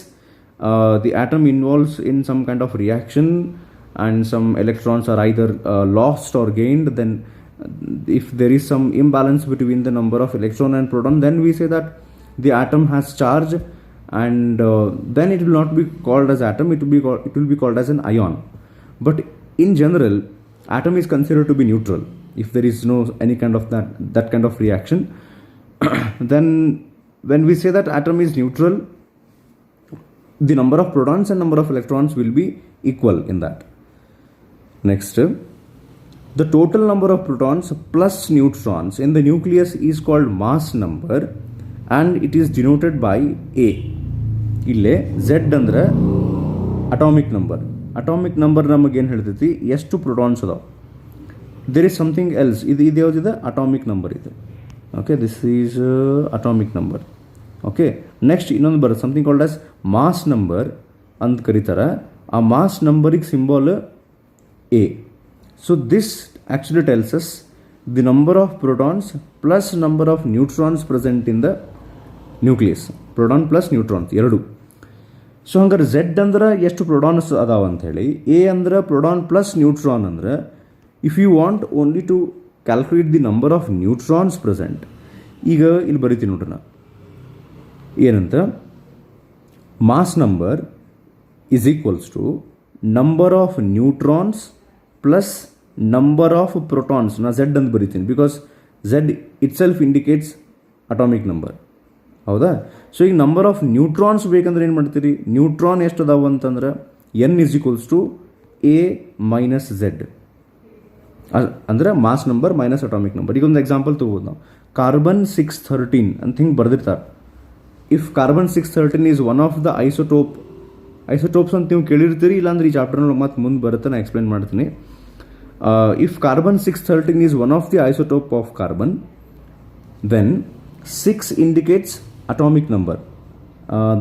the atom involves in some kind of reaction and some electrons are either lost or gained, then if there is some imbalance between the number of electron and proton, then we say that the atom has charge, and then it will not be called as atom, it will be called as an ion. But in general, atom is considered to be neutral if there is no any kind of that kind of reaction. Then when we say that atom is neutral, the number of protons and number of electrons will be equal in that. Next, the total number of protons plus neutrons in the nucleus is called mass number, and it is denoted by A. ಇಲ್ಲೇ Z ಅಂದ್ರೆ ಅಟಾಮಿಕ್ ನಂಬರ್ ನಮಗೆ ಏನು ಹೇಳ್ತೈತಿ, ಎಷ್ಟು ಪ್ರೋಟಾನ್ಸ್ ಅದಾವ. ದೇರ್ ಇಸ್ ಸಮಥಿಂಗ್ ಎಲ್ಸ್, ಇದು ಯಾವುದಿದೆ, ಅಟಾಮಿಕ್ ನಂಬರ್ ಇದೆ. Okay, this is atomic number. Okay, next ಇನ್ನೊಂದು ಬರುತ್ತೆ, something called as mass number ಅಂತ ಕರೀತಾರೆ. ಆ ಮಾಸ್ ನಂಬರಿಗೆ symbol A. So this actually tells us the number of protons plus number of neutrons present in the nucleus. Proton plus neutrons ಎರಡು. ಸೊ ಹಂಗಾರೆ Z ಅಂದ್ರೆ ಎಷ್ಟು ಪ್ರೋಟಾನ್ಸ್ ಅದಾವ ಅಂತ ಹೇಳಿ, A ಅಂದ್ರೆ ಪ್ರೋಟಾನ್ ಪ್ಲಸ್ ನ್ಯೂಟ್ರಾನ್ ಅಂದ್ರೆ, if you want only to calculate the number of neutrons present, ಈಗ ಇಲ್ಲಿ ಬರಿತೀನಿ ನೋಡ್ರಿ ನಾ ಏನಂತ, mass number is equals to number of neutrons plus number of protons. ನಾ Z ಅಂತ ಬರಿತೀನಿ because Z itself indicates atomic number, ಹೌದಾ. ಸೊ ಈಗ ನಂಬರ್ ಆಫ್ ನ್ಯೂಟ್ರಾನ್ಸ್ ಬೇಕಂದ್ರೆ ಏನು ಮಾಡ್ತೀರಿ, ನ್ಯೂಟ್ರಾನ್ ಎಷ್ಟು ಅದಾವ ಅಂತಂದ್ರೆ N is equals to A minus Z, ಅಂದರೆ mass number minus atomic number. ಈಗ ಒಂದು ಎಕ್ಸಾಂಪಲ್ ತಗೋಬೋದು ನಾವು, ಕಾರ್ಬನ್ 613 ಅಂತ ಹಿಂಗೆ ಬರೆದಿರ್ತಾರೆ. If carbon 613 is one of the isotopes ಅಂತ ನೀವು ಕೇಳಿರ್ತೀರಿ, ಇಲ್ಲಾಂದ್ರೆ ಈ ಚಾಪ್ಟರ್ನಲ್ಲಿ ಮತ್ತೆ ಮುಂದೆ ಬರುತ್ತೆ, ನಾನು ಎಕ್ಸ್ಪ್ಲೇನ್ ಮಾಡ್ತೀನಿ. If carbon 613 is one of the isotope of carbon, then 6 indicates atomic number.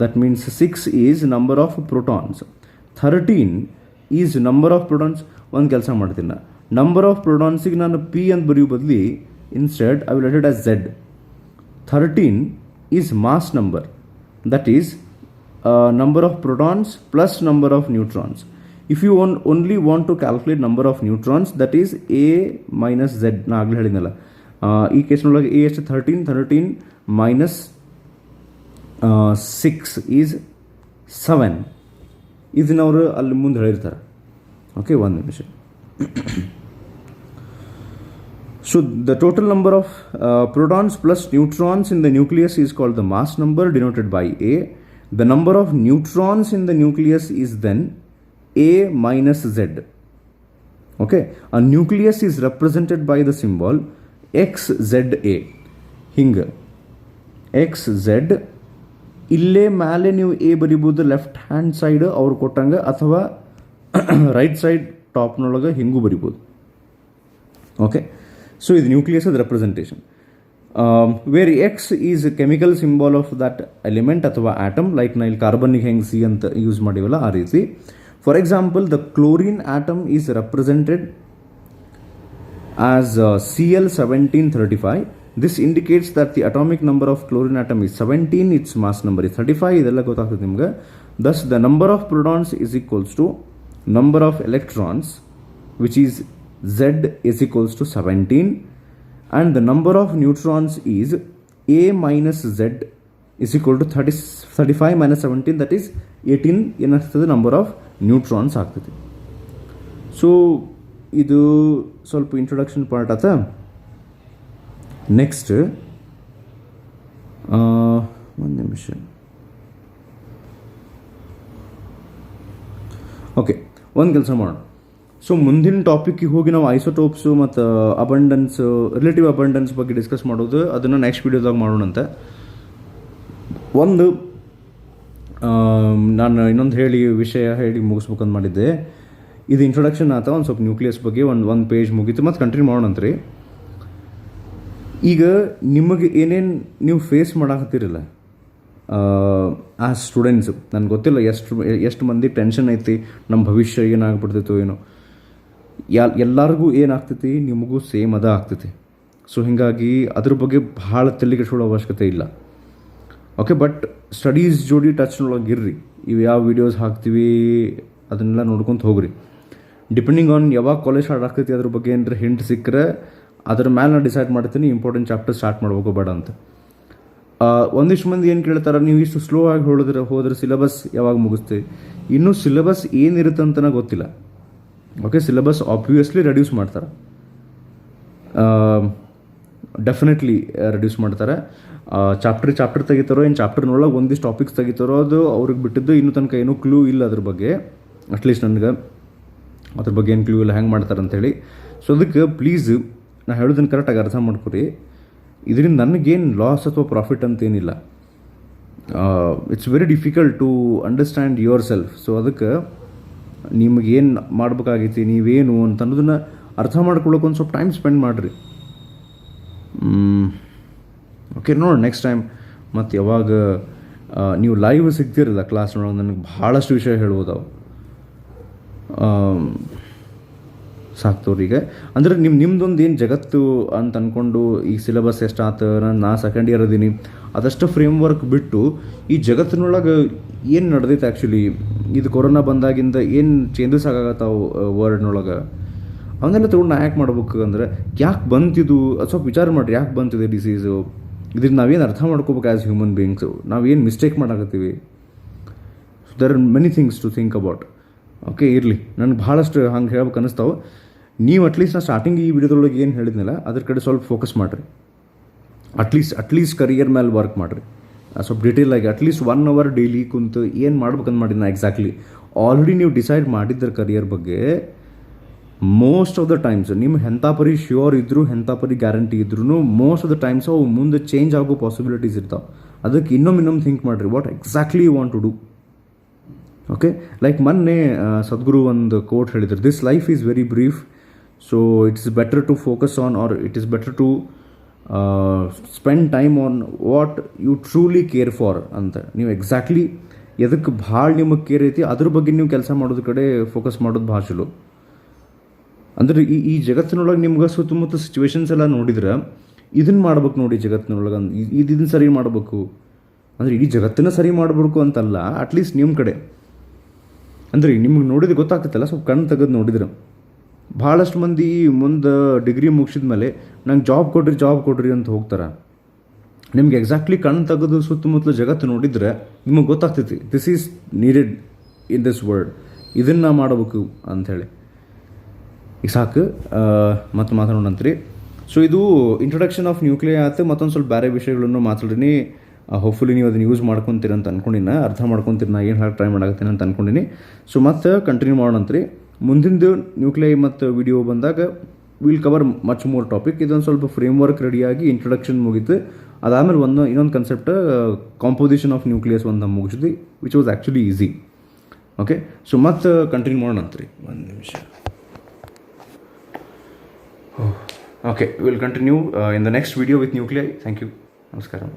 That means 6 is number of protons. 13 is number of protons. ಒಂದು ಕೆಲಸ ಮಾಡ್ತೀನಿ ನಾ, ನಂಬರ್ ಆಫ್ ಪ್ರೊಟಾನ್ಸಿಗೆ ನಾನು P ಅಂತ ಬರೆಯೋ ಬದಲಿ instead I will let it as Z. 13 is mass number, that is number of protons plus number of neutrons. If you only want to calculate number of neutrons, that is A minus Z. ನಾ ಆಗಲೇ ಹೇಳಿದ್ನಲ್ಲ, ಈ ಕೇಸ್ನೊಳಗೆ A ಎಷ್ಟು 13 ಮೈನಸ್ 6 ಈಸ್ 7. ಇದನ್ನ ಅವರು ಅಲ್ಲಿ ಮುಂದೆ ಹೇಳಿರ್ತಾರೆ. ಓಕೆ, ಒಂದು ನಿಮಿಷ. So the total number of protons plus neutrons in the nucleus is called the mass number, denoted by A. The number of neutrons in the nucleus is then A minus Z. Okay, a nucleus is represented by the symbol XZA. ಹಿಂಗೆ XZ, ಇಲ್ಲೇ ಮೇಲೆ ನೀವು A ಬರಿಬೋದು ಲೆಫ್ಟ್ ಹ್ಯಾಂಡ್ ಸೈಡ್ ಅವ್ರು ಕೊಟ್ಟಂಗೆ, ಅಥವಾ ರೈಟ್ ಸೈಡ್ ಟಾಪ್ನೊಳಗೆ ಹಿಂಗೂ ಬರಿಬೋದು. ಓಕೆ, ಸೊ ಇದು nucleus representation. Where X is chemical symbol of that element ಅಥವಾ ಆಟಮ್, ಲೈಕ್ ನಾ ಇಲ್ಲಿ ಕಾರ್ಬನ್ನಿಗೆ ಹೆಂಗೆ C ಅಂತ ಯೂಸ್ ಮಾಡಿವಲ್ಲ ಆ ರೀತಿ. For example, the chlorine atom is represented as Cl1735. This indicates that the atomic number of chlorine atom is 17, its mass number is 35. ಇದೆಲ್ಲ ಗೊತ್ತಾಗ್ತದೆ ನಿಮ್ಗೆ. Thus the number of protons is equals to number of electrons, which is Z is equals to 17, and the number of neutrons is A minus Z is equal to 35 minus 17, that is 18 ಏನಾಗ್ತದೆ, ನಂಬರ್ ಆಫ್ ನ್ಯೂಟ್ರಾನ್ಸ್ ಆಗ್ತದೆ. ಸೊ ಇದು ಸ್ವಲ್ಪ ಇಂಟ್ರೊಡಕ್ಷನ್ ಪಾರ್ಟ್ ಆತ. ನೆಕ್ಸ್ಟ್ ಒಂದು ನಿಮಿಷ. ಓಕೆ, ಒಂದು ಕೆಲಸ ಮಾಡೋಣ. ಸೊ ಮುಂದಿನ ಟಾಪಿಕ್ಗೆ ಹೋಗಿ ನಾವು ಐಸೋಟೋಪ್ಸು ಮತ್ತು ರಿಲೇಟಿವ್ ಅಬಂಡೆನ್ಸ್ ಬಗ್ಗೆ ಡಿಸ್ಕಸ್ ಮಾಡೋದು, ಅದನ್ನು ನೆಕ್ಸ್ಟ್ ವೀಡಿಯೋದಾಗ ಮಾಡೋಣಂತೆ. ಒಂದು ನಾನು ಇನ್ನೊಂದು ವಿಷಯ ಹೇಳಿ ಮುಗಿಸ್ಬೇಕಂತ ಮಾಡಿದ್ದೆ. ಇದು ಇಂಟ್ರೊಡಕ್ಷನ್ ಆತ, ಒಂದು ಸ್ವಲ್ಪ ನ್ಯೂಕ್ಲಿಯಸ್ ಬಗ್ಗೆ ಒಂದು ಪೇಜ್ ಮುಗೀತು, ಮತ್ತು ಕಂಟಿನ್ಯೂ ಮಾಡೋಣಂತ್ರಿ. ಈಗ ನಿಮಗೆ ಏನೇನು ನೀವು ಫೇಸ್ ಮಾಡಾಕತ್ತೀರಲ್ಲ ಆಸ್ ಸ್ಟೂಡೆಂಟ್ಸು, ನನಗೆ ಗೊತ್ತಿಲ್ಲ ಎಷ್ಟು ಮಂದಿ ಟೆನ್ಷನ್ ಐತಿ, ನಮ್ಮ ಭವಿಷ್ಯ ಏನಾಗ್ಬಿಡ್ತೈತೋ ಏನೋ. ಎಲ್ಲರಿಗೂ ಏನಾಗ್ತೈತಿ, ನಿಮಗೂ ಸೇಮ್ ಅದ ಆಗ್ತೈತಿ. ಸೊ ಹೀಗಾಗಿ ಅದ್ರ ಬಗ್ಗೆ ಭಾಳ ತಲೆಗೆಡಿಸ್ಕೊಳ್ಳೋ ಅವಶ್ಯಕತೆ ಇಲ್ಲ. ಓಕೆ, ಬಟ್ ಸ್ಟಡೀಸ್ ಜೋಡಿ ಟಚ್ನೊಳಗೆ ಇರ್ರಿ. ಇವು ಯಾವ ವೀಡಿಯೋಸ್ ಹಾಕ್ತೀವಿ ಅದನ್ನೆಲ್ಲ ನೋಡ್ಕೊತ ಹೋಗ್ರಿ. ಡಿಪೆಂಡಿಂಗ್ ಆನ್ ಯಾವಾಗ ಕಾಲೇಜ್ ಸ್ಟಾರ್ಟ್ ಆಗ್ತೈತಿ ಅದ್ರ ಬಗ್ಗೆ ಏನಾರ ಹಿಂಟ್ ಸಿಕ್ಕರೆ ಅದ್ರ ಮೇಲೆ ನಾನು ಡಿಸೈಡ್ ಮಾಡ್ತೀನಿ ಇಂಪಾರ್ಟೆಂಟ್ ಚಾಪ್ಟರ್ ಸ್ಟಾರ್ಟ್ ಮಾಡ್ಬೇಕು ಬೇಡ ಅಂತ. ಒಂದಿಷ್ಟು ಮಂದಿ ಏನು ಕೇಳ್ತಾರೆ, ನೀವು ಇಷ್ಟು ಸ್ಲೋ ಆಗಿ ಹೋದ್ರೆ ಸಿಲೆಬಸ್ ಯಾವಾಗ ಮುಗಿಸ್ತೀವಿ? ಇನ್ನೂ ಸಿಲೆಬಸ್ ಏನಿರುತ್ತೆ ಅಂತಲೇ ಗೊತ್ತಿಲ್ಲ. ಓಕೆ, ಸಿಲೆಬಸ್ ಆಬ್ವಿಯಸ್ಲಿ ರೆಡ್ಯೂಸ್ ಮಾಡ್ತಾರೆ, ಡೆಫಿನೆಟ್ಲಿ ರೆಡ್ಯೂಸ್ ಮಾಡ್ತಾರೆ. ಚಾಪ್ಟರ್ ತೆಗಿತಾರೋ ಏನು ಚಾಪ್ಟರ್ನೊಳಗೆ ಒಂದಿಷ್ಟು ಟಾಪಿಕ್ಸ್ ತೆಗಿತಾರೋ ಅದು ಅವ್ರಿಗೆ ಬಿಟ್ಟಿದ್ದು. ಇನ್ನೂ ತನಕ ಏನೂ ಕ್ಲೂ ಇಲ್ಲ ಅದ್ರ ಬಗ್ಗೆ, ಅಟ್ಲೀಸ್ಟ್ ನನಗೆ ಅದ್ರ ಬಗ್ಗೆ ಏನು ಕ್ಲೂ ಇಲ್ಲ ಹೆಂಗೆ ಮಾಡ್ತಾರೆ ಅಂಥೇಳಿ. ಸೊ ಅದಕ್ಕೆ ಪ್ಲೀಸ್ ನಾ ಹೇಳೋದನ್ನು ಕರೆಕ್ಟಾಗಿ ಅರ್ಥ ಮಾಡ್ಕೊರಿ. ಇದರಿಂದ ನನಗೇನು ಲಾಸ್ ಅಥವಾ ಪ್ರಾಫಿಟ್ ಅಂತೇನಿಲ್ಲ. It's very difficult to understand yourself. So ಅದಕ್ಕೆ ನಿಮಗೇನು ಮಾಡ್ಬೇಕಾಗೈತಿ, ನೀವೇನು ಅಂತ ಅನ್ನೋದನ್ನು ಅರ್ಥ ಮಾಡ್ಕೊಳ್ಳೋಕೆ ಒಂದು ಸ್ವಲ್ಪ ಟೈಮ್ ಸ್ಪೆಂಡ್ ಮಾಡಿರಿ. ಓಕೆ, ನೋಡಿ ನೆಕ್ಸ್ಟ್ ಟೈಮ್ ಮತ್ತು ಯಾವಾಗ ನೀವು ಲೈವ್ ಸಿಗ್ತಿರಲ್ಲ ಕ್ಲಾಸ್ನೊಳಗೆ, ನನಗೆ ಭಾಳಷ್ಟು ವಿಷಯ ಹೇಳ್ಬೋದಾವು. ಸಾಕ್ತವ್ರಿಗೆ ಅಂದರೆ ನಿಮ್ದೊಂದು ಏನು ಜಗತ್ತು ಅಂತ ಅಂದ್ಕೊಂಡು ಈ ಸಿಲೆಬಸ್ ಎಷ್ಟಾತು, ನಾ ಸೆಕೆಂಡ್ ಇಯರ್ ಅದೀನಿ ಅದಷ್ಟು ಫ್ರೇಮ್ವರ್ಕ್ ಬಿಟ್ಟು ಈ ಜಗತ್ತಿನೊಳಗೆ ಏನು ನಡೆದೈತೆ ಆ್ಯಕ್ಚುಲಿ, ಇದು ಕೊರೋನಾ ಬಂದಾಗಿಂದ ಏನು ಚೇಂಜಸ್ ಆಗಾಗತ್ತಾವು ವರ್ಲ್ಡ್ನೊಳಗೆ, ಅವನ್ನೆಲ್ಲ ತೊಗೊಂಡು ನಾ ಯಾಕೆ ಮಾಡ್ಬೇಕು ಅಂದರೆ ಯಾಕೆ ಬಂತಿದ್ದು ಅದು ಸ್ವಲ್ಪ ವಿಚಾರ ಮಾಡಿರಿ. ಯಾಕೆ ಬಂತಿದೆ ಡಿಸೀಸು, ಇದ್ರಿಂದ ನಾವೇನು ಅರ್ಥ ಮಾಡ್ಕೋಬೇಕು ಆ್ಯಸ್ ಹ್ಯೂಮನ್ ಬೀಯಿಂಗ್ಸು, ನಾವೇನು ಮಿಸ್ಟೇಕ್ ಮಾಡಾಕತ್ತೀವಿ. So there are many things to think about. Okay, ಇರಲಿ, ನನಗೆ ಭಾಳಷ್ಟು ಹಂಗೆ ಹೇಳ್ಬೇಕು ಅನ್ನಿಸ್ತಾವೆ. ನೀವು ಅಟ್ಲೀಸ್ಟ್ ನಾ ಸ್ಟಾರ್ಟಿಂಗ್ ಈ ವಿಡಿಯೋದೊಳಗೆ ಏನು ಹೇಳಿದ್ನಲ್ಲ ಅದ್ರ ಕಡೆ ಸ್ವಲ್ಪ ಫೋಕಸ್ ಮಾಡಿರಿ. ಅಟ್ಲೀಸ್ಟ್ ಕರಿಯರ್ ಮೇಲೆ ವರ್ಕ್ ಮಾಡಿರಿ, ಸ್ವಲ್ಪ ಡೀಟೇಲಾಗಿ ಅಟ್ಲೀಸ್ಟ್ 1 hour ಡೈಲಿ ಕುಂತು ಏನು ಮಾಡ್ಬೇಕಂತ ಮಾಡಿ ನಾ ಎಕ್ಸಾಕ್ಟ್ಲಿ ಆಲ್ರೆಡಿ ನೀವು ಡಿಸೈಡ್ ಮಾಡಿದ್ದರೆ ಕರಿಯರ್ ಬಗ್ಗೆ. ಮೋಸ್ಟ್ ಆಫ್ ದ ಟೈಮ್ಸ್ ನಿಮ್ಮ ಎಂಥ ಪರಿ ಶ್ಯೂರ್ ಇದ್ದರೂ ಎಂಥ ಪರಿ ಗ್ಯಾರಂಟಿ ಇದ್ರೂ ಮೋಸ್ಟ್ ಆಫ್ ದ ಟೈಮ್ಸ್ ಅವು ಮುಂದೆ ಚೇಂಜ್ ಆಗೋ ಪಾಸಿಬಿಲಿಟೀಸ್ ಇರ್ತಾವೆ. ಅದಕ್ಕೆ ಇನ್ನೊಮ್ಮೆ ಥಿಂಕ್ ಮಾಡಿರಿ, what exactly you want to do. Okay, like ಮೊನ್ನೆ ಸದ್ಗುರು ಒಂದು ಕೋಟ್ ಹೇಳಿದ್ರು, this life is very brief, so it's better to focus on or it is better to spend time on what you truly care for ಅಂತ. ನೀವು ಎಕ್ಸಾಕ್ಟ್ಲಿ ಎದಕ್ಕೆ ಭಾಳ ನಿಮಗೆ ಕೇರ್ ಐತಿ ಅದ್ರ ಬಗ್ಗೆ ನೀವು ಕೆಲಸ ಮಾಡೋದ್ರ ಕಡೆ ಫೋಕಸ್ ಮಾಡೋದು ಭಾಳ ಚಲೋ. ಅಂದರೆ ಈ ಜಗತ್ತಿನೊಳಗೆ ನಿಮ್ಗೆ ಸುತ್ತಮುತ್ತ ಸಿಚುವೇಶನ್ಸ್ ಎಲ್ಲ ನೋಡಿದ್ರೆ ಇದನ್ನು ಮಾಡ್ಬೇಕು ನೋಡಿ ಜಗತ್ತಿನೊಳಗೆ, ಇದನ್ನು ಸರಿ ಮಾಡಬೇಕು ಅಂದರೆ ಇಡೀ ಜಗತ್ತನ್ನು ಸರಿ ಮಾಡಬೇಕು ಅಂತಲ್ಲ, ಅಟ್ಲೀಸ್ಟ್ ನಿಮ್ಮ ಕಡೆ ಅಂದರೆ ನಿಮ್ಗೆ ನೋಡಿದ್ರೆ ಗೊತ್ತಾಗ್ತೈತಲ್ಲ, ಸ್ವಲ್ಪ ಕಣ್ಣು ತೆಗೆದು ನೋಡಿದ್ರೆ. ಭಾಳಷ್ಟು ಮಂದಿ ಮುಂದೆ ಡಿಗ್ರಿ ಮುಗಿಸಿದ ಮೇಲೆ ನಂಗೆ ಜಾಬ್ ಕೊಡ್ರಿ ಅಂತ ಹೋಗ್ತಾರೆ. ನಿಮ್ಗೆ ಎಕ್ಸಾಕ್ಟ್ಲಿ ಕಣ್ಣು ತೆಗೆದು ಸುತ್ತಮುತ್ತಲ ಜಗತ್ತು ನೋಡಿದರೆ ನಿಮಗೆ ಗೊತ್ತಾಗ್ತೈತಿ this is needed in this world, ಇದನ್ನು ಮಾಡಬೇಕು ಅಂಥೇಳಿ. ಈಗ ಸಾಕು, ಮತ್ತು ಮಾತಾಡೋಣಂತ್ರಿ. ಸೊ ಇದು ಇಂಟ್ರೊಡಕ್ಷನ್ ಆಫ್ ನ್ಯೂಕ್ಲಿಯರ್ ಆಯ್ತು. ಮತ್ತೊಂದು ಸ್ವಲ್ಪ ಬೇರೆ ವಿಷಯಗಳನ್ನು ಮಾತಾಡಿನಿ. ಹೋಪ್ಫುಲಿ ನೀವು ಅದನ್ನು ಯೂಸ್ ಮಾಡ್ಕೊತೀರ ಅಂತ ಅಂದ್ಕೊಂಡಿನ, ಅರ್ಥ ಮಾಡ್ಕೊತೀರಿ ನಾ ಏನು ಹೇಳಿ ಟ್ರೈ ಮಾಡಾಕತ್ತೀನಿ ಅಂತ ಅಂದ್ಕೊಂಡಿನಿ. ಸೊ ಮತ್ತೆ ಕಂಟಿನ್ಯೂ ಮಾಡೋಣಂತ್ರಿ. ಮುಂದಿಂದು ನ್ಯೂಕ್ಲಿಯರ್ ಮತ್ತು ವಿಡಿಯೋ ಬಂದಾಗ will cover much more topic. ಇದೊಂದು ಸ್ವಲ್ಪ ಫ್ರೇಮ್ವರ್ಕ್ ರೆಡಿಯಾಗಿ ಇಂಟ್ರೊಡಕ್ಷನ್ ಮುಗೀತು. ಅದಾದಮೇಲೆ ಇನ್ನೊಂದು ಕನ್ಸೆಪ್ಟ್ ಕಾಂಪೋಸಿಷನ್ ಆಫ್ ನ್ಯೂಕ್ಲಿಯಸ್ ಒಂದು ಮುಗಿಸಿದ್ವಿ, which was actually easy. Okay, so ಮತ್ತೆ ಕಂಟಿನ್ಯೂ ಮಾಡೋಣಂತ್ರಿ. ಒಂದು ನಿಮಿಷ. Okay, we will continue in the next video with nuclei. Thank you. Namaskaram.